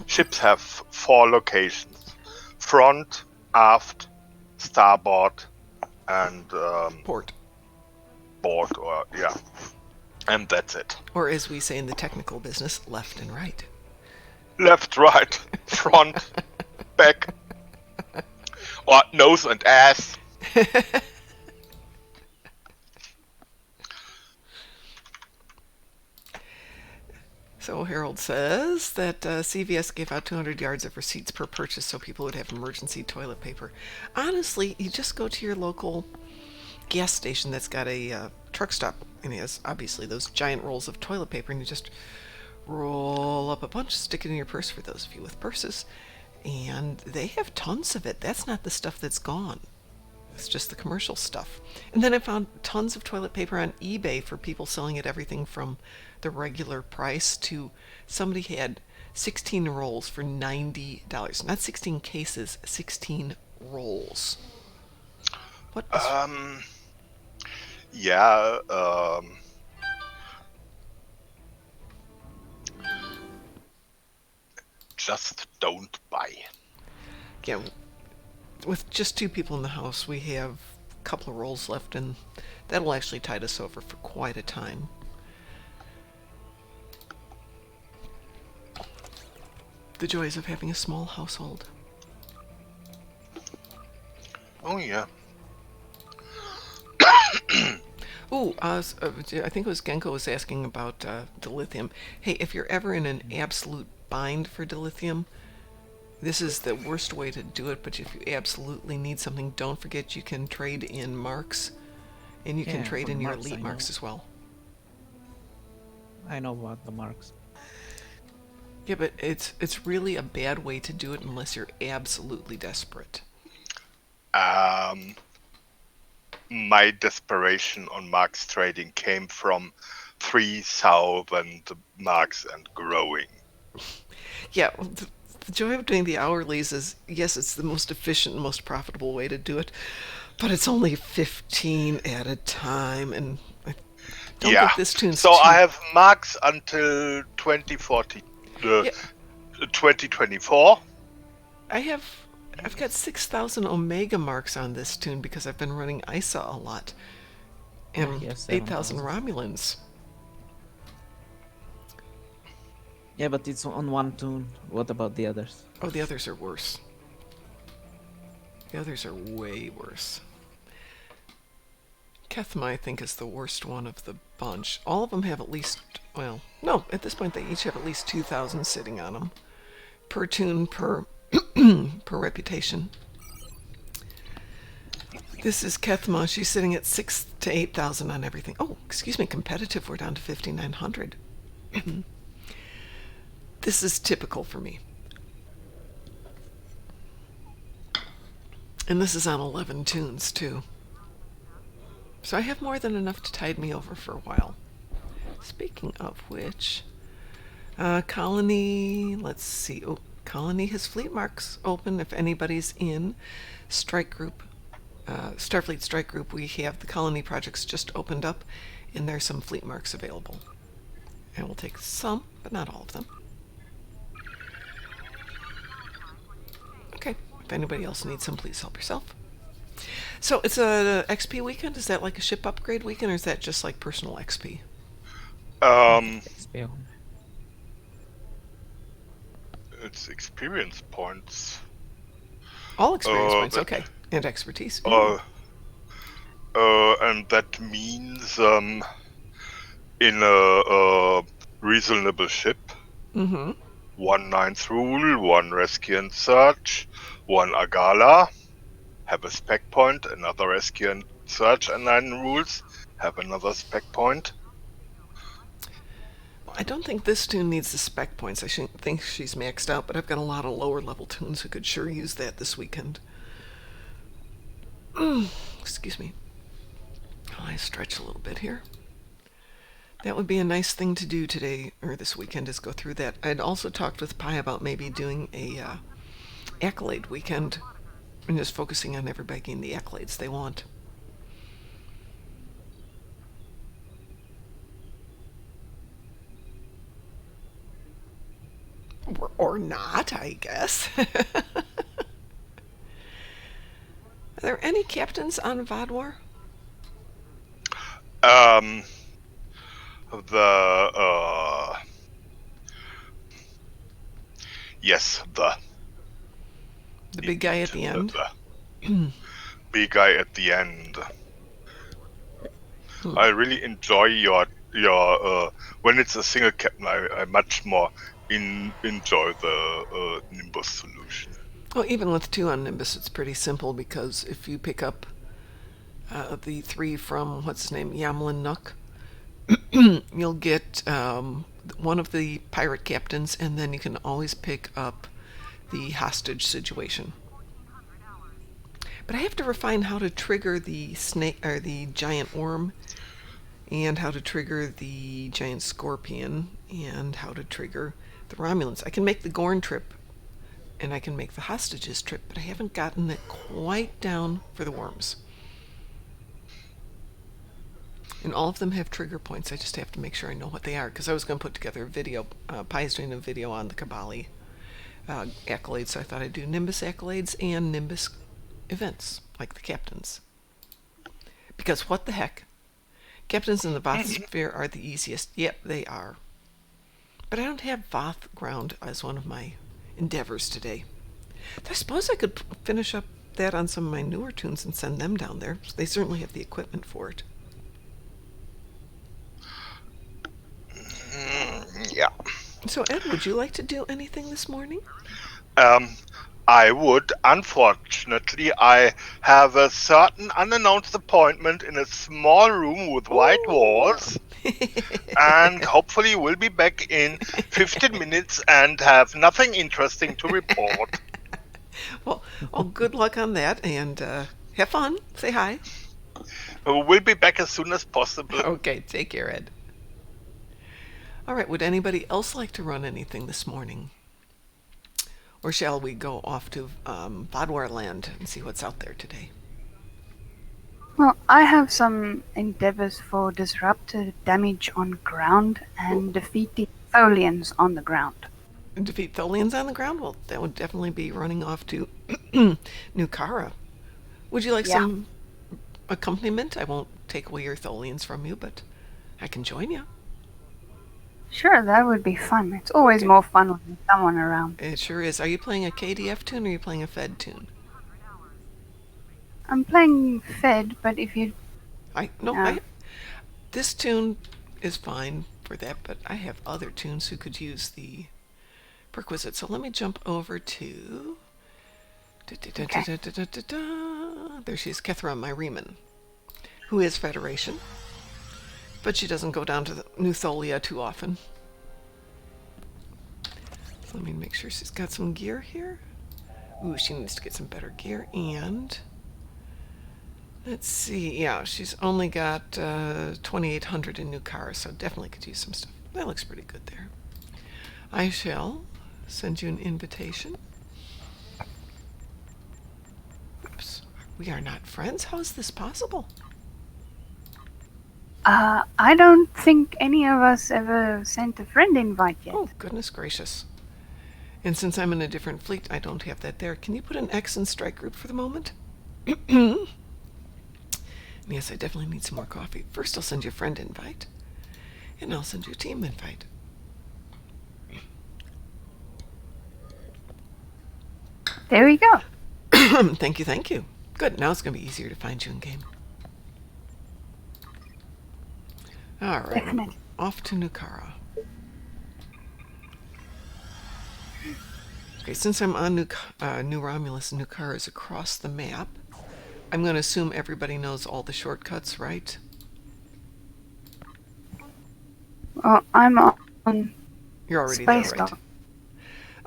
ships have 4 locations: front, aft, starboard, and Port. board. Or yeah, and that's it. Or as we say in the technical business, left and right. Left, right, front, back, or nose and ass. So Harold says that CVS gave out 200 yards of receipts per purchase so people would have emergency toilet paper. Honestly, you just go to your local gas station that's got a truck stop, and it has obviously those giant rolls of toilet paper, and you just roll up a bunch, stick it in your purse for those of you with purses, and they have tons of it. That's not the stuff that's gone. It's just the commercial stuff. And then I found tons of toilet paper on eBay for people selling at everything from the regular price to somebody had 16 rolls for $90. Not 16 cases, 16 rolls. What is... Yeah, just don't buy. Yeah, with just 2 people in the house, we have a couple of rolls left, and that'll actually tide us over for quite a time. The joys of having a small household. Oh yeah. Ooh, I think it was Genko was asking about dilithium. Hey, if you're ever in an absolute bind for dilithium, this is the worst way to do it, but if you absolutely need something, don't forget you can trade in marks, and you can trade for in your marks, elite I marks know. as well. I know about the marks. Yeah, but it's really a bad way to do it unless you're absolutely desperate. My desperation on marks trading came from 3,000 marks and growing. Yeah, well, the joy of doing the hourlies is, yes, it's the most efficient and most profitable way to do it, but it's only 15 at a time, and I don't Yeah. think this tune's So too... I have marks until 2040, Yeah. 2024. I've got 6,000 Omega marks on this tune because I've been running ISA a lot, and Yes, 8,000 7,000. Romulans. Yeah, but it's on one tune. What about the others? Oh, the others are worse. The others are way worse. Kethma, I think, is the worst one of the bunch. All of them have at least, well, no, at this point they each have at least 2,000 sitting on them. Per tune, per reputation. This is Kethma. She's sitting at 6,000 to 8,000 on everything. Oh, excuse me, competitive, we're down to 5,900. This is typical for me. And this is on 11 tunes, too. So I have more than enough to tide me over for a while. Speaking of which, Colony, let's see. Oh, Colony has fleet marks open if anybody's in Strike Group. Starfleet Strike Group, we have the Colony projects just opened up, and there's some fleet marks available. And we'll take some, but not all of them. Okay, if anybody else needs some, please help yourself. So it's a XP weekend? Is that like a ship upgrade weekend, or is that just like personal XP? XP. It's experience points. All experience points, but- okay. And expertise. And that means in a reasonable ship, Mm-hmm. 1 ninth rule, 1 rescue and search, 1 Agala, have a spec point, another rescue and search and 9 rules, have another spec point. I don't think this tune needs the spec points. I think she's maxed out, but I've got a lot of lower level tunes who could sure use that this weekend. Excuse me. I stretch a little bit here. That would be a nice thing to do today, or this weekend, is go through that. I'd also talked with Pi about maybe doing a accolade weekend and just focusing on everybody getting the accolades they want. Or not, I guess. Are there any captains on Vadwar? Yes, The big guy at the end? the big guy at the end. I really enjoy your when it's a single captain. I much more enjoy the Nimbus solution. Well, even with 2 on Nimbus, it's pretty simple, because if you pick up the 3 from, what's his name, Yamlin Nook, you'll get one of the pirate captains, and then you can always pick up the hostage situation. But I have to refine how to trigger the snake or the giant worm, and how to trigger the giant scorpion, and how to trigger the Romulans. I can make the Gorn trip, and I can make the hostages trip, but I haven't gotten it quite down for the worms. And all of them have trigger points. I just have to make sure I know what they are, because I was going to put together a video. Pi's doing a video on the Kabali accolades, so I thought I'd do Nimbus accolades and Nimbus events, like the captains. Because what the heck? Captains in the Voth sphere are the easiest. Yep, they are. But I don't have Voth ground as one of my endeavors today. I suppose I could finish up that on some of my newer tunes and send them down there. They certainly have the equipment for it. Yeah. So, Ed, would you like to do anything this morning? I would. Unfortunately, I have a certain unannounced appointment in a small room with white walls, and hopefully will be back in 15 minutes and have nothing interesting to report. Well, good luck on that, and have fun. Say hi. We'll be back as soon as possible. Okay, take care, Ed. All right, would anybody else like to run anything this morning? Or shall we go off to Vadwar land and see what's out there today? Well, I have some endeavors for disruptor damage on ground and defeating Tholians on the ground. And defeat Tholians on the ground? Well, that would definitely be running off to Nukara. Would you like some accompaniment? I won't take away your Tholians from you, but I can join you. Sure, that would be fun. It's always more fun when there's someone around. It sure is. Are you playing a KDF tune or are you playing a Fed tune? I'm playing Fed, but if you... This tune is fine for that, but I have other tunes who could use the perquisite. So let me jump over to... There she is, Kethra, my Riemann, who is Federation, but she doesn't go down to the New Tholia too often. Let me make sure she's got some gear here. Ooh, she needs to get some better gear. And let's see. Yeah, she's only got 2,800 in Nukara, so definitely could use some stuff. That looks pretty good there. I shall send you an invitation. Oops. We are not friends? How is this possible? I don't think any of us ever sent a friend invite yet. Oh, goodness gracious. And since I'm in a different fleet, I don't have that there. Can you put an X in strike group for the moment? Yes, I definitely need some more coffee. First, I'll send you a friend invite, and I'll send you a team invite. There we go. Thank you, thank you. Good, now it's going to be easier to find you in game. All right, Definitely. off to Nukara. Okay, since I'm on New Romulus, Nukara is across the map. I'm going to assume everybody knows all the shortcuts, right? Well, I'm on You're already Space there, right? Dock.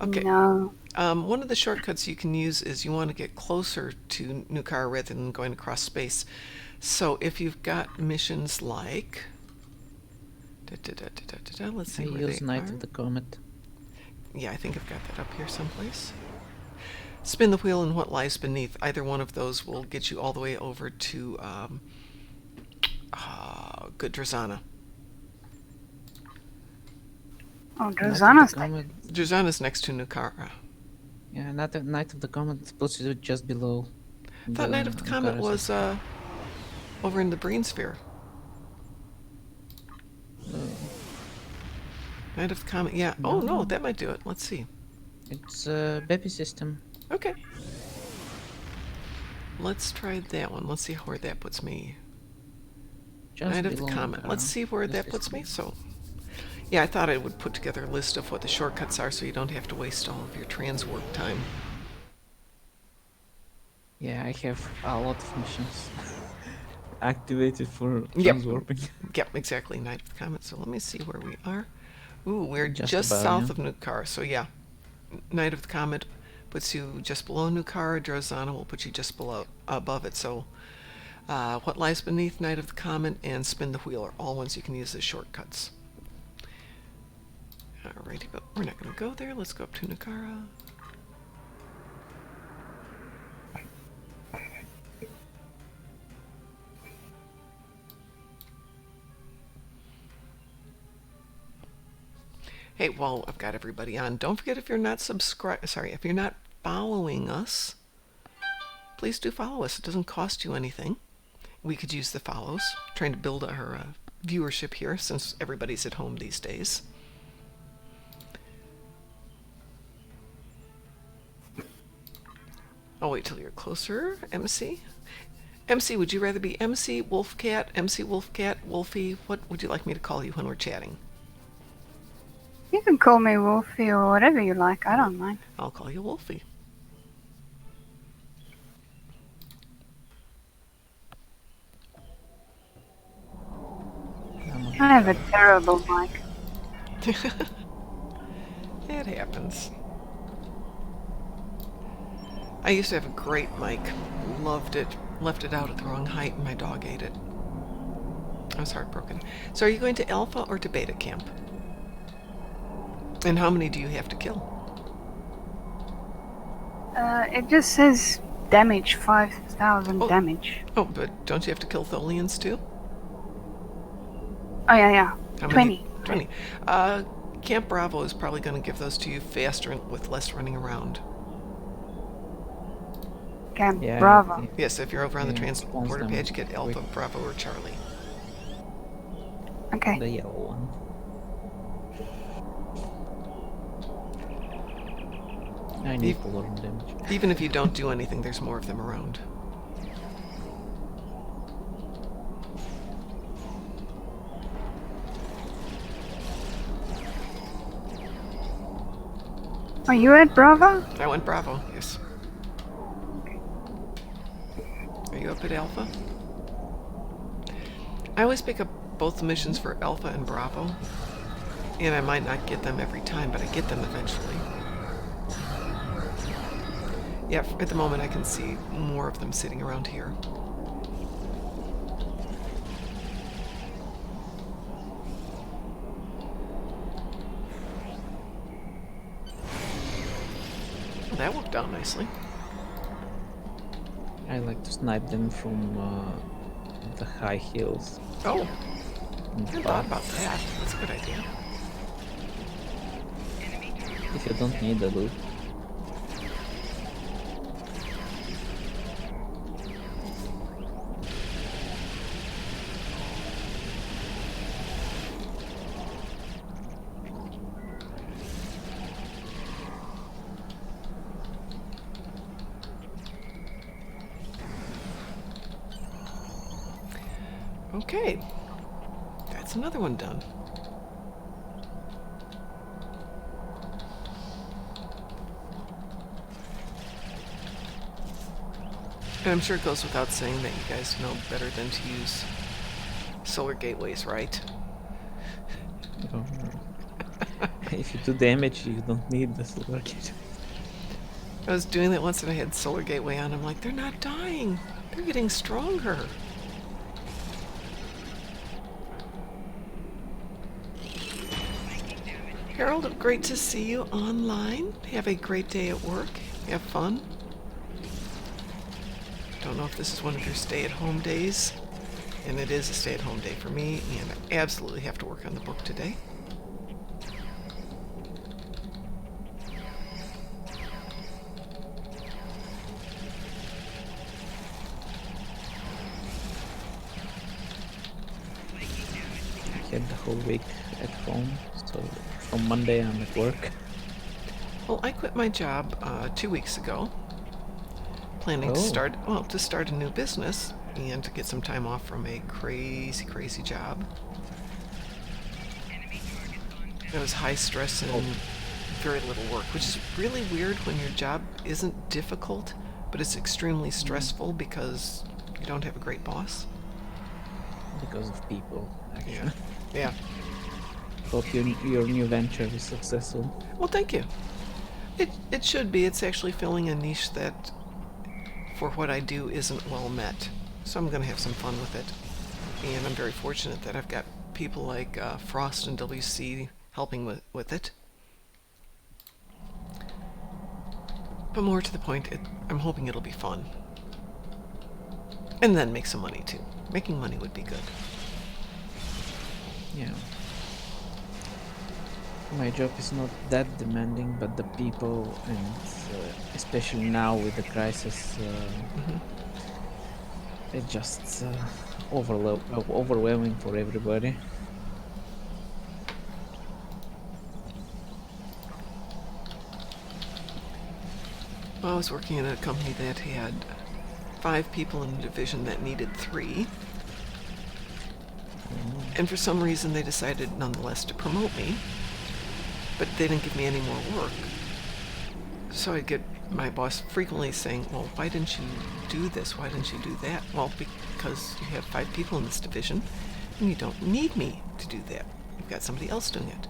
Okay. No. One of the shortcuts you can use is you want to get closer to Nukara rather than going across space. So if you've got missions like... let's see I where use they Night are. of the Comet. Yeah, I think I've got that up here someplace. Spin the wheel and what lies beneath. Either one of those will get you all the way over to good Drazana. Oh, Night of Drozana's the Comet. Drazana's next to Nukara. Yeah, Night of the Comet puts you just below. I thought Night of the Comet Nukara was system. over in the Breen Sphere. Night of the Comet, yeah. Oh no, that might do it. Let's see. It's a BatBS system. Okay. Let's try that one. Let's see where that puts me. Just Night of the below Comet. Nukara. Let's see where This that puts me. system. So, yeah, I thought I would put together a list of what the shortcuts are so you don't have to waste all of your transwarp time. Yeah, I have a lot of missions activated for Yep. transwarping. Yep, exactly. Night of the Comet. So let me see where we are. Ooh, we're Just just above, south yeah. of Nukara. So yeah, Night of the Comet puts you just below Nukara. Drozana will put you just above it. So what lies beneath Night of the Comet and Spin the Wheel are all ones you can use as shortcuts. Alrighty, but we're not going to go there. Let's go up to Nukara. Hey, well, I've got everybody on. Don't forget, if you're not if you're not following us, please do follow us. It doesn't cost you anything. We could use the follows. Trying to build our viewership here since everybody's at home these days. I'll wait till you're closer, MC. MC, would you rather be MC Wolfcat, MC Wolfcat, Wolfie? What would you like me to call you when we're chatting? You can call me Wolfie or whatever you like. I don't mind. I'll call you Wolfie. I have a terrible mic. It happens. I used to have a great mic. Loved it. Left it out at the wrong height and my dog ate it. I was heartbroken. So are you going to Alpha or to Beta camp? And how many do you have to kill? It just says damage, 5,000 Oh. damage. Oh, but don't you have to kill Tholians too? Oh, yeah. How 20. 20. Camp Bravo is probably going to give those to you faster and with less running around. Camp Yeah, Bravo. yeah. Yes, if you're over on the Yeah, transporter spawns them page, get Alpha, quick. Bravo, or Charlie. Okay. The yellow one. I need to learn damage. Even if you don't do anything, there's more of them around. Are you at Bravo? I went Bravo, yes. Are you up at Alpha? I always pick up both the missions for Alpha and Bravo. And I might not get them every time, but I get them eventually. Yeah, at the moment I can see more of them sitting around here. Well, that worked out nicely. I like to snipe them from the high hills. Oh, and I thought paths. about that. That's a good idea. If you don't need the loot. Okay, that's another one done. And I'm sure it goes without saying that you guys know better than to use solar gateways, right? Oh, if you do damage, you don't need the solar gateway. I was doing that once and I had solar gateway on. I'm like, they're not dying. They're getting stronger. Harold, great to see you online. Have a great day at work. Have fun. Don't know if this is one of your stay-at-home days, and it is a stay-at-home day for me, and I absolutely have to work on the book today. I had the whole week at home, so from Monday I'm at work. Well, I quit my job 2 weeks ago, planning to start a new business and to get some time off from a crazy job. It was high stress and very little work, which is really weird when your job isn't difficult, but it's extremely stressful because you don't have a great boss. Because of people, actually. Yeah. Hope your new venture is successful. Well, thank you. It should be. It's actually filling a niche that, for what I do, isn't well met. So I'm going to have some fun with it. And I'm very fortunate that I've got people like Frost and WC helping with it. But more to the point, I'm hoping it'll be fun. And then make some money, too. Making money would be good. Yeah. My job is not that demanding, but the people, and especially now with the crisis, it's just overwhelming for everybody. Well, I was working in a company that had 5 people in a division that needed 3. And for some reason they decided nonetheless to promote me, but they didn't give me any more work. So I'd get my boss frequently saying, well, why didn't you do this? Why didn't you do that? Well, because you have 5 people in this division and you don't need me to do that. You've got somebody else doing it.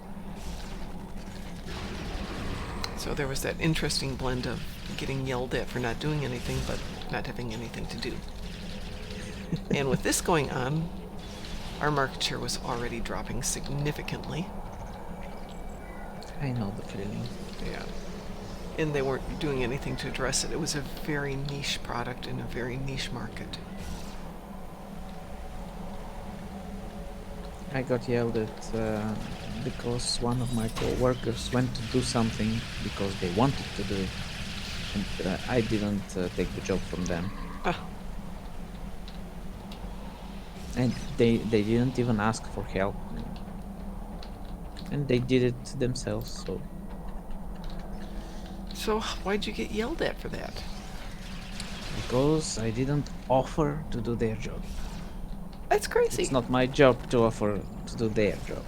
So there was that interesting blend of getting yelled at for not doing anything, but not having anything to do. And with this going on, our market share was already dropping significantly. I know the feeling. Yeah. And they weren't doing anything to address it. It was a very niche product in a very niche market. I got yelled at because one of my co-workers went to do something because they wanted to do it, and I didn't take the job from them. Ah. And they didn't even ask for help. and they did it themselves. So why'd you get yelled at for that? Because I didn't offer to do their job. That's crazy. It's not my job to offer to do their job.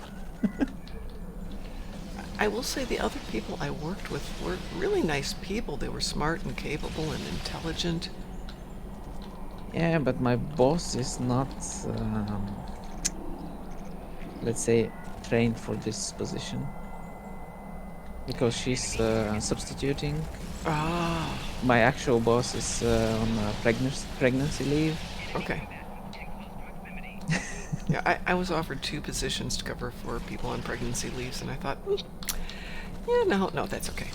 I will say the other people I worked with were really nice people. They were smart and capable and intelligent. Yeah, but my boss is not, let's say, trained for this position. Because she's substituting. Ah, My actual boss is on pregnancy leave. okay. Yeah, I was offered 2 positions to cover for people on pregnancy leaves, and I thought, yeah, no, that's okay.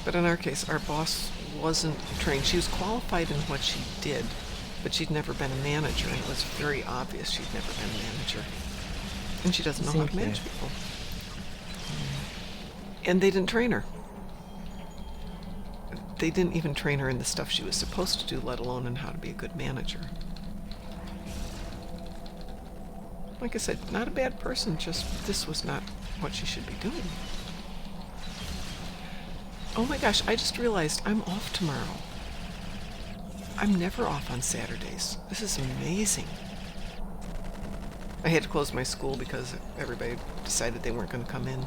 But in our case, our boss wasn't trained. She was qualified in what she did, but she'd never been a manager, and it was very obvious she'd never been a manager. And she doesn't know how to Same manage here. people. And they didn't train her. They didn't even train her in the stuff she was supposed to do, let alone in how to be a good manager. Like I said, not a bad person, just this was not what she should be doing. Oh my gosh, I just realized I'm off tomorrow. I'm never off on Saturdays. This is amazing. I had to close my school because everybody decided they weren't going to come in.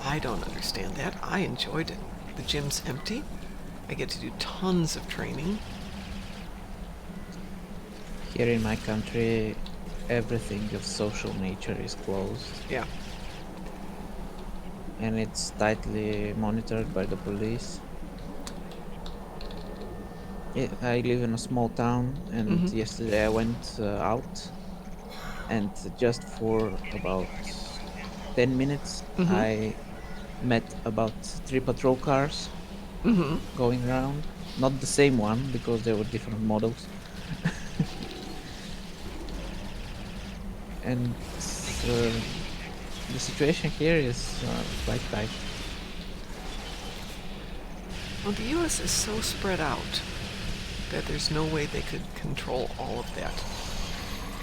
I don't understand that. I enjoyed it. The gym's empty. I get to do tons of training. Here in my country, everything of social nature is closed, Yeah. and it's tightly monitored by the police. I live in a small town, and yesterday I went out, and just for about 10 minutes, I met about 3 patrol cars going around. Not the same one, because they were different models. And the situation here is quite tight. Well, the U.S. is so spread out that there's no way they could control all of that.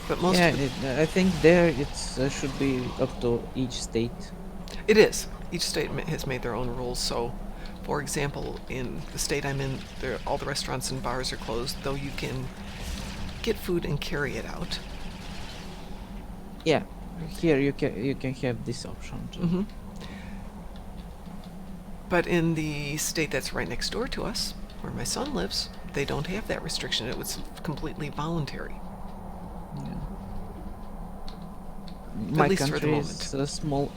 But most Yeah, of it, I think there it's should be up to each state. it is. Each state has made their own rules. So, for example, in the state I'm in, all the restaurants and bars are closed, though you can get food and carry it out. Yeah, here you can have this option too. But in the state that's right next door to us, where my son lives, they don't have that restriction. It was completely voluntary. Yeah. My least for the country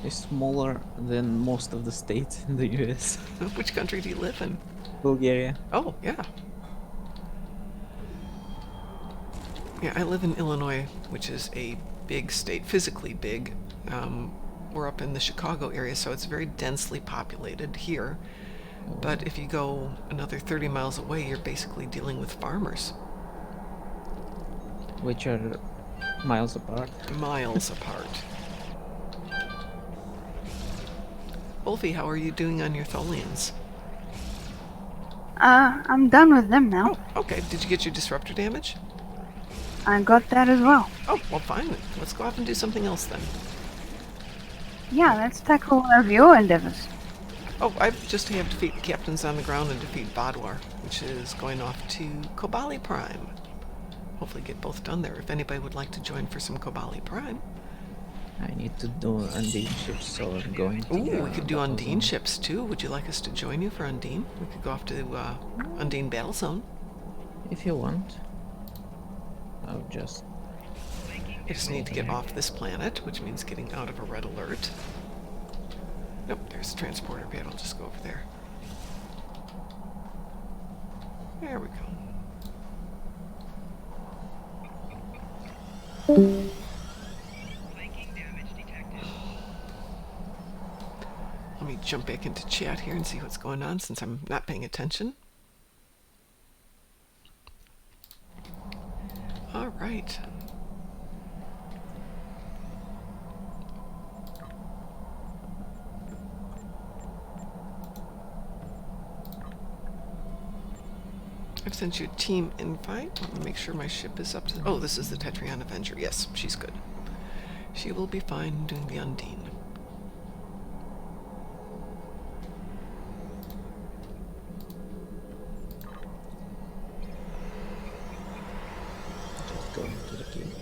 is smaller than most of the states in the US. Which country do you live in? Bulgaria. Oh, yeah. Yeah, I live in Illinois, which is a big state, physically big. We're up in the Chicago area, so it's very densely populated here. But if you go another 30 miles away, you're basically dealing with farmers. Which are miles apart. Miles apart. Wolfie, how are you doing on your Tholians? I'm done with them now. Oh, okay. Did you get your disruptor damage? I got that as well. Oh, well, fine. Let's go off and do something else then. Yeah, let's tackle one of your endeavors. Oh, I just have defeat the captains on the ground and defeat Badwar, which is going off to Kobali Prime. Hopefully get both done there. If anybody would like to join for some Kobali Prime. I need to do Undine ships, so I'm going to. Ooh, we could do Undine ships too. Would you like us to join you for Undine? We could go off to Undine Battle Zone. If you want. I'll just. I just need to get off this planet, which means getting out of a red alert. Nope, there's a transporter pad. I'll just go over there. There we go. Let me jump back into chat here and see what's going on since I'm not paying attention. All right. I've sent you a team invite. Let me make sure my ship is up to... Oh, this is the Tetrian Avenger. Yes, she's good. She will be fine doing the Undine. Just going to the gate.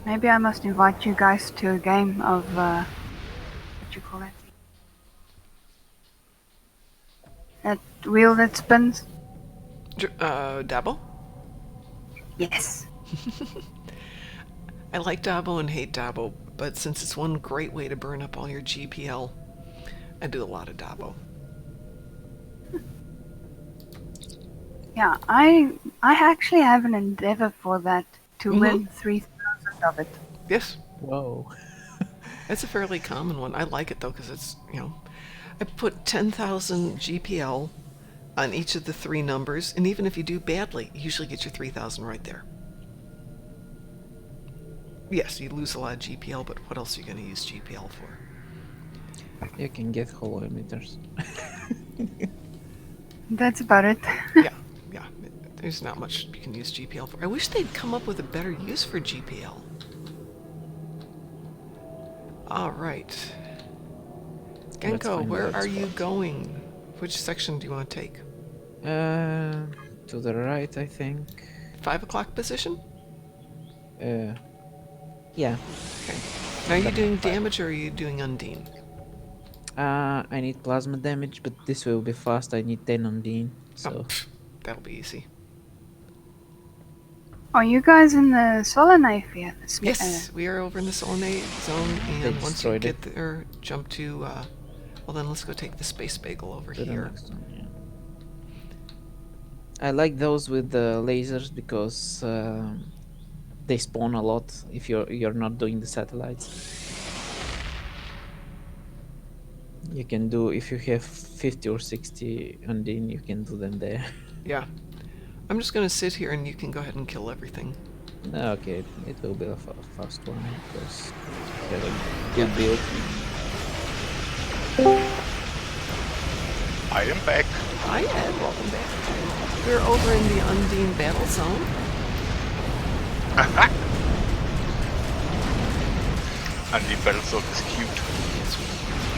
Maybe I must invite you guys to a game of, what you call it? That wheel that spins? Dabo? Yes. I like Dabo and hate Dabo, but since it's one great way to burn up all your GPL, I do a lot of Dabo. Yeah, I actually have an endeavor for that, to win 3,000 of it. Yes, Whoa. it's a fairly common one. I like it though because it's, you know, I put 10,000 GPL on each of the 3 numbers, and even if you do badly, you usually get your 3,000 right there. Yes, you lose a lot of GPL, but what else are you going to use GPL for? You can get hollow emitters. That's about it. Yeah. There's not much you can use GPL for. I wish they'd come up with a better use for GPL. All right. Genko, where are you going? Which section do you want to take? To the right, I think. 5 o'clock position? Yeah. Okay. Now, are you doing damage or are you doing Undine? I need plasma damage, but this will be fast. I need 10 Undine, so... That'll be easy. Are you guys in the Solanae yet? Yes, we are over in the Solanae zone, They and once you destroyed get there, jump to, well then let's go take the Space Bagel over to the here. next one, yeah. I like those with the lasers because they spawn a lot if you're not doing the satellites. You can do, if you have 50 or 60 Undine, you can do them there. Yeah. I'm just going to sit here and you can go ahead and kill everything. Okay, it will be a fast one because you have a good build. I am back. Hi Ed, welcome back. We're over in the Undine battle zone. And the battle zone is cute. Yes,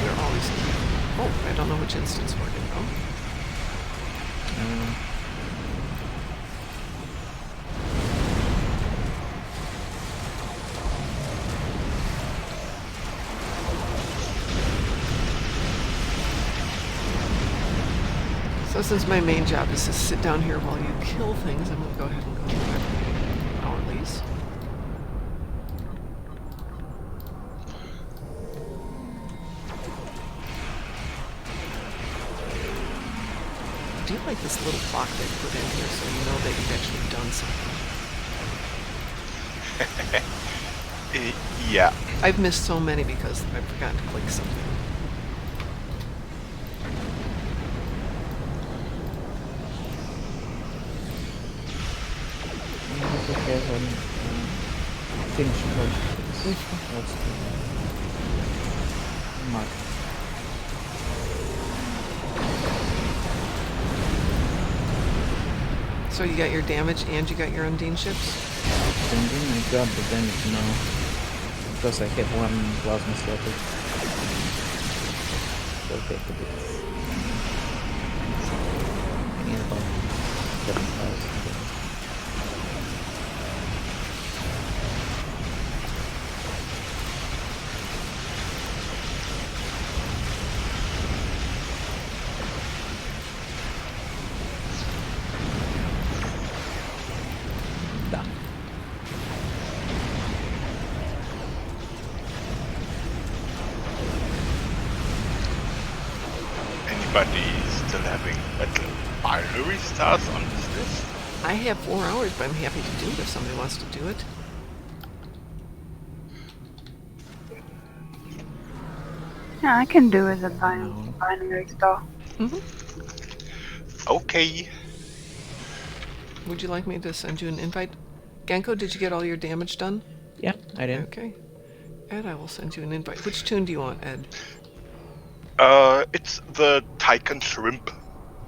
we're always cute. Oh, I don't know which instance we're in though. So since my main job is to sit down here while you kill things, I'm going to go ahead and go to hourlies. I do like this little clock they put in here so you know that you've actually done something. Yeah. I've missed so many because I've forgotten to click something. Finishing mark. So you got your damage and you got your Undine ships? And then I got the damage now because I have one plasma slotted. Will take a bit. I need about 7,000. Anybody still having battle binary stars on this list? I have 4 hours, but I'm happy to do it if somebody wants to do it. Yeah, I can do as a binary star. Okay. Would you like me to send you an invite? Genko, did you get all your damage done? Yeah, I did. Okay. Ed, I will send you an invite. Which tune do you want, Ed? It's the Tycoon Shrimp.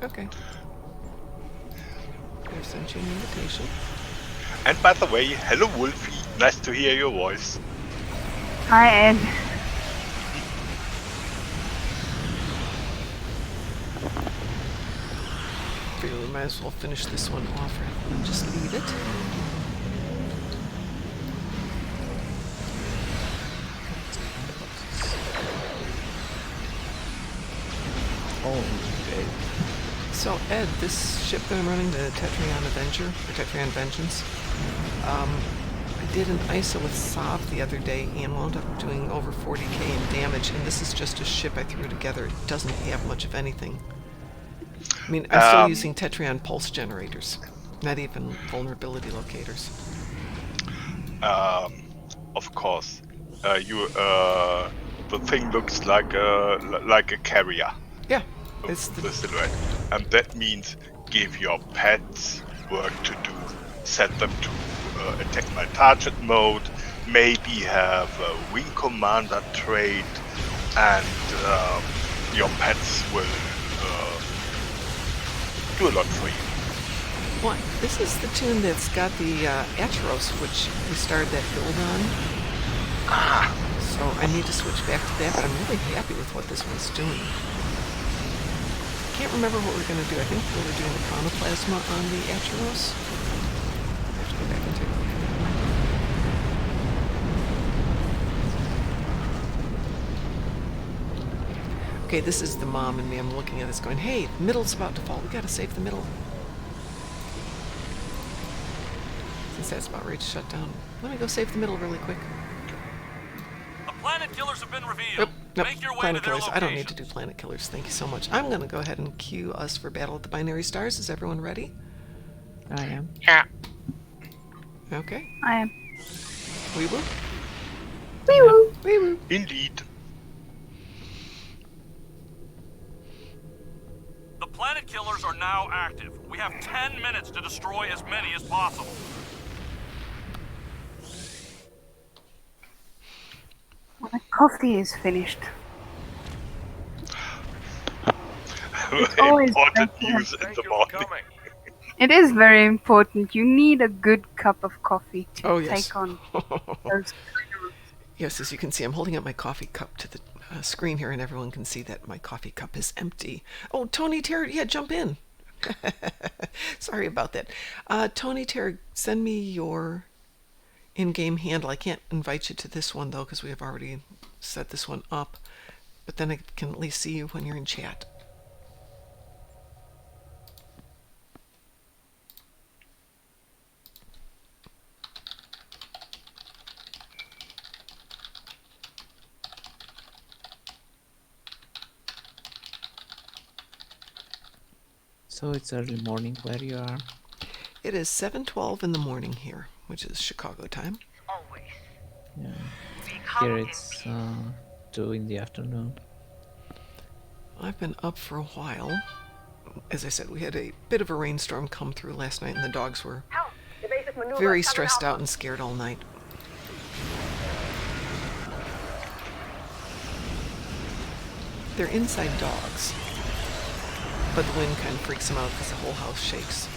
Okay. I've sent you an invitation. And by the way, hello Wolfie. Nice to hear your voice. Hi, Ed. Figure we might as well finish this one off rather than just leave it. Oh, okay. So, Ed, this ship that I'm running, the Tetrion Avenger, or Tetrion Vengeance, I did an ISO with Sav the other day and wound up doing over 40k in damage, and this is just a ship I threw together. It doesn't have much of anything. I mean, I'm still using Tetrion pulse generators, not even vulnerability locators. Of course. The thing looks like a carrier. Yeah, it's The silhouette. And that means give your pets work to do. Set them to attack my target mode. Maybe have a wing commander trait, and your pets will do a lot for you. Well, this is the tune that's got the Acheros, which we started that build on. So I need to switch back to that, but I'm really happy with what this one's doing. Can't remember what we're going to do. I think we were doing the chronoplasma on the Acheros. I have to go back and take a look. Okay, this is the mom and me. I'm looking at this going, hey, the middle's about to fall. We got to save the middle. Since that's about ready to shut down, let me go save the middle really quick. The planet killers have been revealed. Nope, Make your way planet to their killers. I don't need to locations. do planet killers. Thank you so much. I'm going to go ahead and cue us for Battle at the Binary Stars. Is everyone ready? I am. Yeah. Okay. I am. Wee woo. Wee woo. Wee woo. Indeed. The planet killers are now active. We have 10 minutes to destroy as many as possible. My coffee is finished. always Important better. news in the morning. It is very important. You need a good cup of coffee to Oh, yes. take on those. Yes, as you can see, I'm holding up my coffee cup to the screen here, and everyone can see that my coffee cup is empty. Oh, Tony Terry, yeah, jump in. Sorry about that. Tony Terry, send me your in-game handle. I can't invite you to this one, though, because we have already set this one up. But then I can at least see you when you're in chat. So it's early morning where you are. It is 7:12 in the morning here, which is Chicago time. Yeah. Here it's 2 in the afternoon. I've been up for a while. As I said, we had a bit of a rainstorm come through last night, and the dogs were very stressed out and scared all night. They're inside dogs, but the wind kind of freaks them out because the whole house shakes.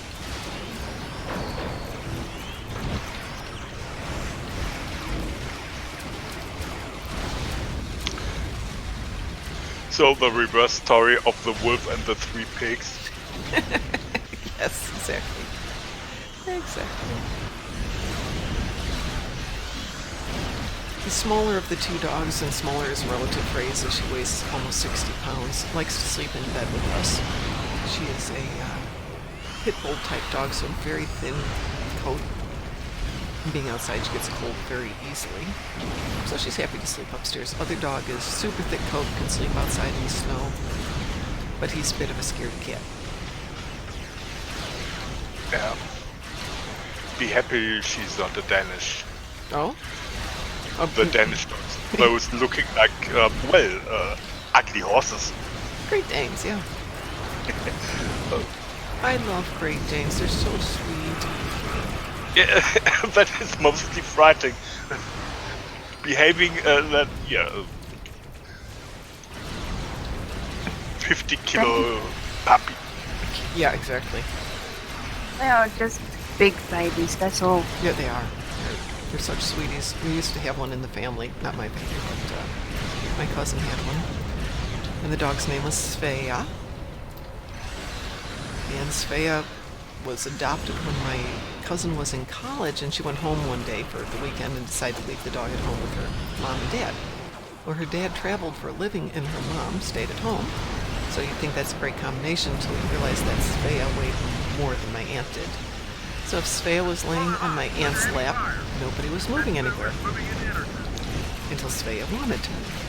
So the reverse story of the wolf and the 3 pigs. Yes, exactly. Exactly. The smaller of the two dogs, and smaller is relative phrase, as she weighs almost 60 pounds, likes to sleep in bed with us. She is a pit bull type dog, so very thin coat. Being outside, she gets cold very easily. So she's happy to sleep upstairs. Other dog is super thick coat, can sleep outside in the snow, but he's a bit of a scared cat. Yeah. Be happy she's not a Danish. Oh? The Danish dogs. Those looking like, ugly horses. Great Danes, yeah. I love Great Danes. They're so sweet. Yeah, that is mostly frightening. Behaving that, 50-kilo puppy. Yeah, exactly. They are just big babies, that's all. Yeah, they are. They're such sweeties. We used to have one in the family. Not my baby, but my cousin had one. And the dog's name was Svea. And Svea was adopted when my cousin was in college, and she went home one day for the weekend and decided to leave the dog at home with her mom and dad. Well, her dad traveled for a living and her mom stayed at home. So you'd think that's a great combination until you realize that Svea weighed more than my aunt did. So if Svea was laying on my aunt's lap, nobody was moving anywhere. Until Svea wanted to move.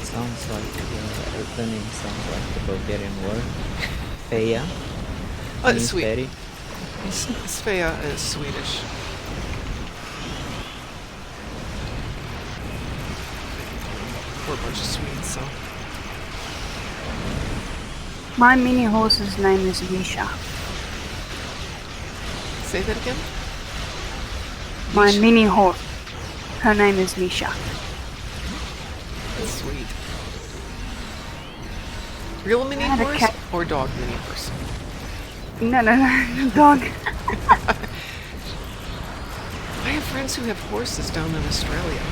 It sounds like the name sounds like the Bulgarian word. Feja. Oh, means sweet. fairy. Svea is Swedish. We're a bunch of Swedes, so. My mini horse's name is Misha. Say that again? My Misha. mini horse. Her name is Misha. That's sweet. Real mini I had a horse cat. or dog mini horse? No, dog. I have friends who have horses down in Australia.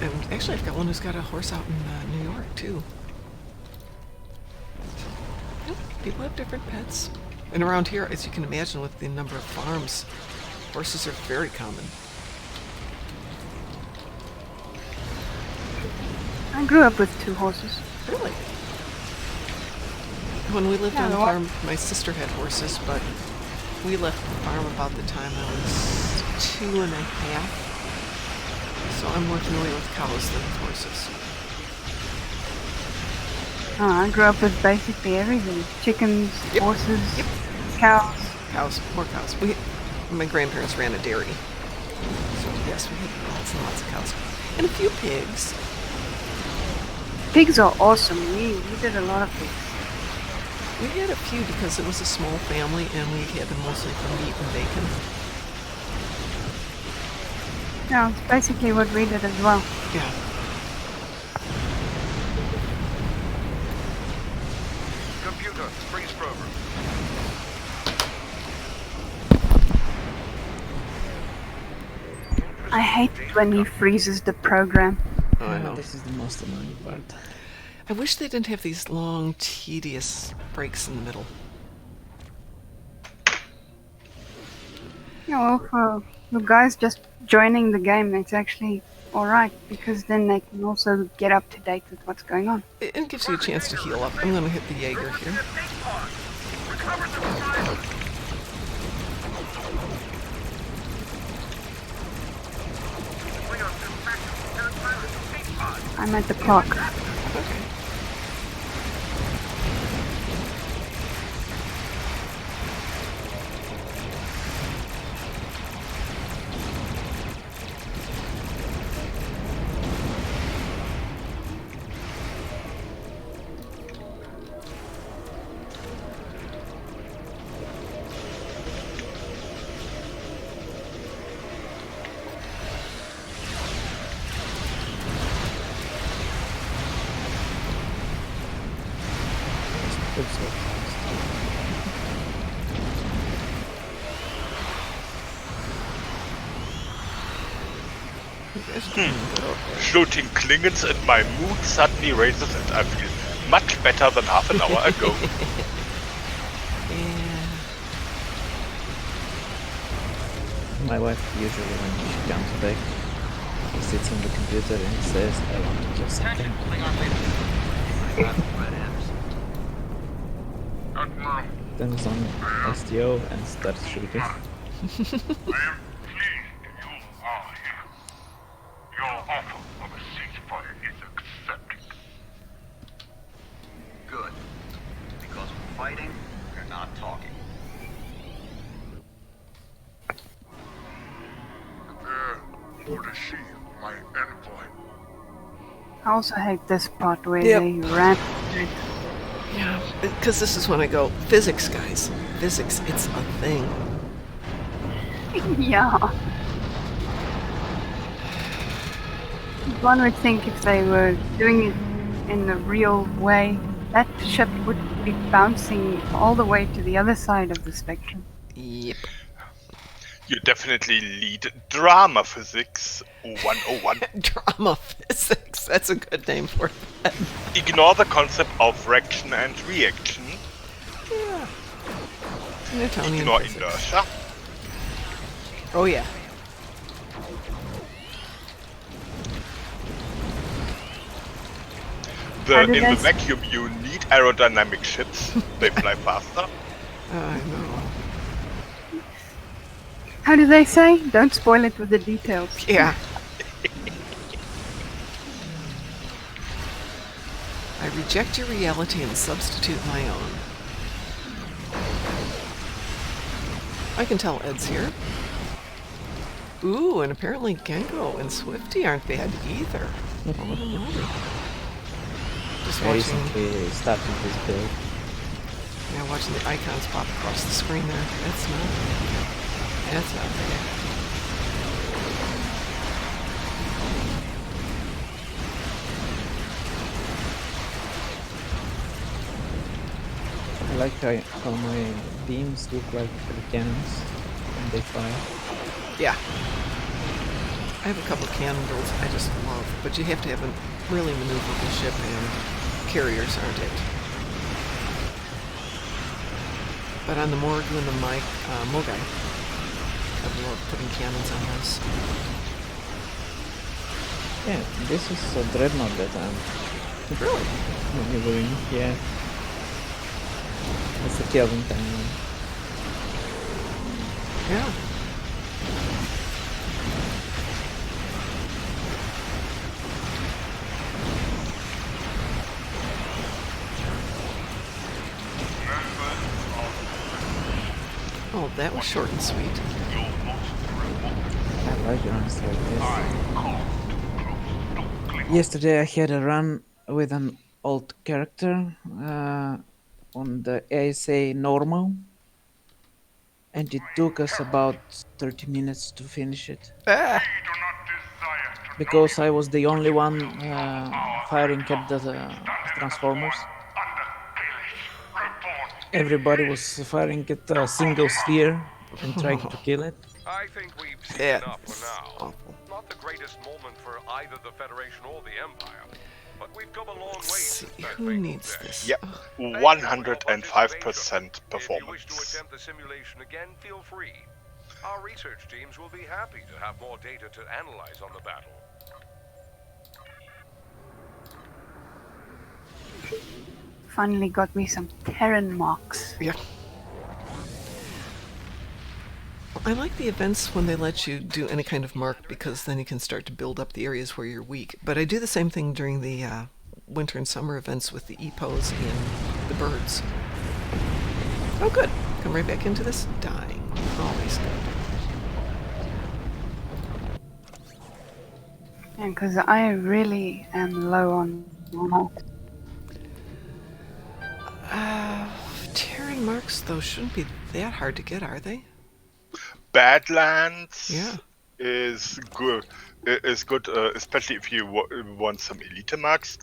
And actually, I've got one who's got a horse out in New York, too. Yep, people have different pets. And around here, as you can imagine, with the number of farms, horses are very common. I grew up with 2 horses. Really? When we lived Yeah, on the what- farm, my sister had horses, but we left the farm about the time I was 2.5. So I'm more familiar with cows than with horses. Oh, I grew up with basically everything. Chickens, Yep. horses, Yep. cows. Cows, more cows. My grandparents ran a dairy. So yes, we had lots and lots of cows. And a few pigs. Pigs are awesome. We did a lot of pigs. We had a few because it was a small family and we had them mostly for meat and bacon. Yeah, it's basically what we did as well. Yeah. Computer, freeze program. I hate it when he freezes the program. Oh, I know. This is the most annoying part. I wish they didn't have these long, tedious breaks in the middle. Yeah, well, for the guys just joining the game, it's actually alright, because then they can also get up to date with what's going on. It gives you a chance to heal up. I'm going to hit the Jaeger here. I'm at the clock. Okay. It's so fast. Shooting Klingons and my mood suddenly raises and I feel much better than half an hour ago. Yeah. My wife usually when she comes back, she sits on the computer and says, I want to kill something. Turns on STO and starts shooting. I am pleased you are here. Your offer of a ceasefire is accepted. Good. Because we're fighting, we're not talking. Prepare for the shield, my envoy. I also hate this part where Yep. they ran. Yeah. Because this is when I go, physics, guys. Physics, it's a thing. Yeah. One would think if they were doing it in a real way, that ship would be bouncing all the way to the other side of the spectrum. Yep. You definitely lead drama physics 101. Drama physics. That's a good name for that. Ignore the concept of reaction and reaction. Yeah. Newtonian Ignore physics. inertia. Oh, yeah. How did In I the vacuum, you need aerodynamic ships. They fly faster. I know. How do they say? Don't spoil it with the details. Yeah. I reject your reality and substitute my own. I can tell Ed's here. Ooh, and apparently Genko and Swifty aren't bad either. Oh, no. Just I watching, recently started this build. yeah, watching the icons pop across the screen there. That's not bad. I like how my beams look like the cannons when they fire. Yeah. I have a couple of cannon builds I just love, but you have to have a really maneuverable ship, and carriers aren't it. But on the Morgu and the Mogai, I love putting cannons on those. Yeah, this is a dreadnought that I'm Really? maneuvering. Yeah. It's the Kelvin time. Yeah. Oh, that was short and sweet. I like runs like this. Yesterday I had a run with an old character on the ASA normal, and it took us about 30 minutes to finish it. Ah! Because I was the only one firing at the transformers. Everybody was firing at a single sphere and trying to kill it. I think we've seen Yeah, enough for it's now. awful. Not the greatest moment for either the Federation or the Empire, but we've come a long way Let's see, since that who fateful needs day. this? Yep, Ugh. Thank you for your 105% participation. If you wish to performance. attempt the simulation again, feel free. Our research teams will be happy to have more data to analyze on the battle. Finally got me some Terran marks. Yeah. I like the events when they let you do any kind of mark, because then you can start to build up the areas where you're weak. But I do the same thing during the winter and summer events with the EPOs and the birds. Oh, good. Come right back into this. Dying. Always good. And because I really am low on marks. Terran marks, though, shouldn't be that hard to get, are they? Badlands Yeah. is good. Especially if you want some elite marks.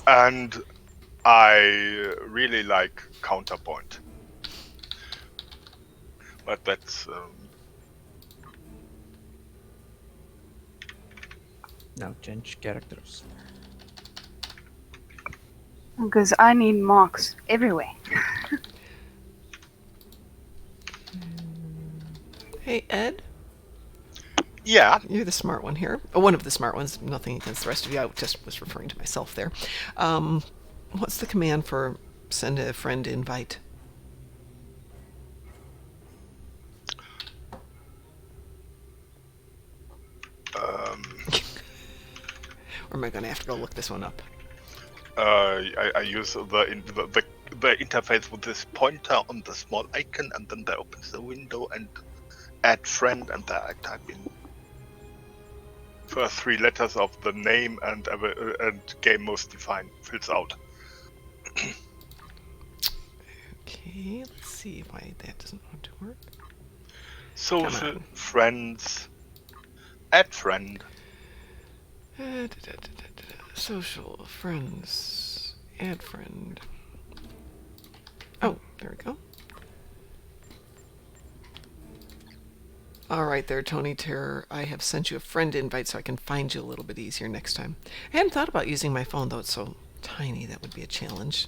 And I really like Counterpoint. But that's Now change characters. Because I need marks everywhere. Hey, Ed? yeah. You're the smart one here. Oh, one of the smart ones. Nothing against the rest of you. I just was referring to myself there. What's the command for send a friend invite? Or am I going to have to go look this one up? I use the interface with this pointer on the small icon, and then that opens the window and add friend, and there I type in first 3 letters of the name, and game most defined fills out. Okay, let's see why that doesn't want to work. Social friends. Add friend. Social friends. Add friend. Oh, there we go. All right there, Tony Terror. I have sent you a friend invite so I can find you a little bit easier next time. I hadn't thought about using my phone, though. It's so tiny. That would be a challenge.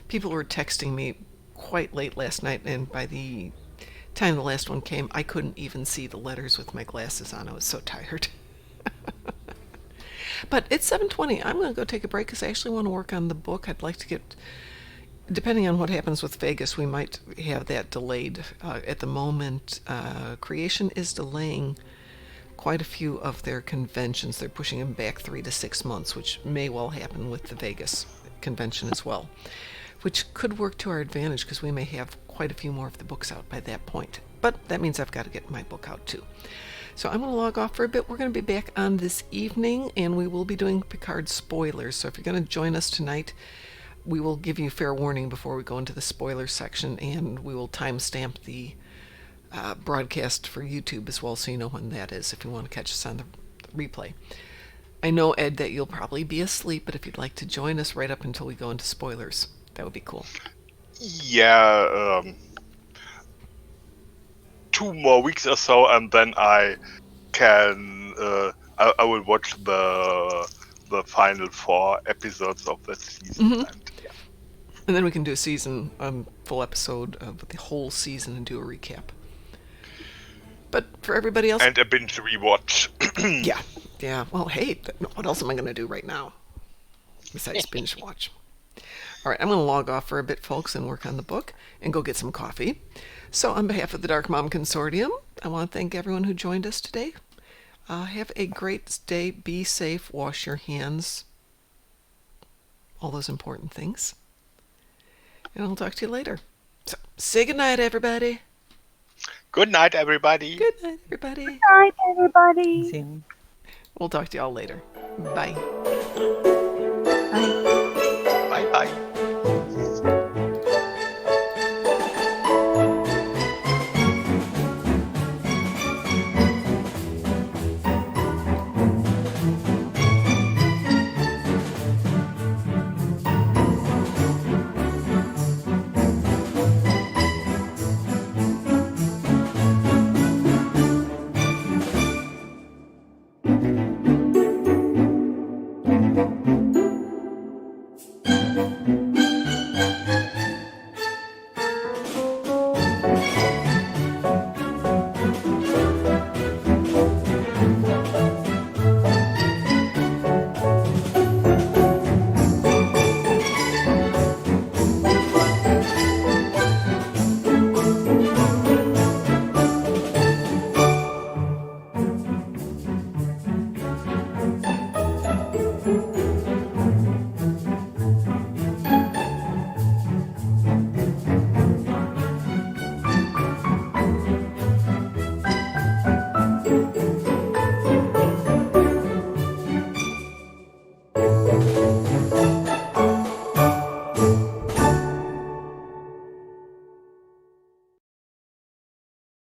People were texting me quite late last night, and by the time the last one came, I couldn't even see the letters with my glasses on. I was so tired. But it's 7:20. I'm going to go take a break because I actually want to work on the book. I'd like to get... Depending on what happens with Vegas, we might have that delayed. At the moment, Creation is delaying quite a few of their conventions. They're pushing them back 3 to 6 months, which may well happen with the Vegas convention as well, which could work to our advantage because we may have quite a few more of the books out by that point. But that means I've got to get my book out too. So I'm going to log off for a bit. We're going to be back on this evening, and we will be doing Picard spoilers. So if you're going to join us tonight, we will give you fair warning before we go into the spoiler section, and we will timestamp the broadcast for YouTube as well, so you know when that is if you want to catch us on the replay. I know, Ed, that you'll probably be asleep, but if you'd like to join us right up until we go into spoilers, that would be cool. Yeah, 2 more weeks or so, and then I can. I will watch the final 4 episodes of the season. Mm-hmm. And then we can do a season, full episode of the whole season and do a recap. But for everybody else... And a binge rewatch. Yeah. Well, hey, what else am I going to do right now? Besides binge watch. All right, I'm going to log off for a bit, folks, and work on the book and go get some coffee. So on behalf of the Darkmom Consortium, I want to thank everyone who joined us today. Have a great day. Be safe. Wash your hands. All those important things. And I'll talk to you later. So, say goodnight, everybody. Good night, everybody. Good night, everybody. Good night, everybody. We'll talk to you all later. Bye. Bye.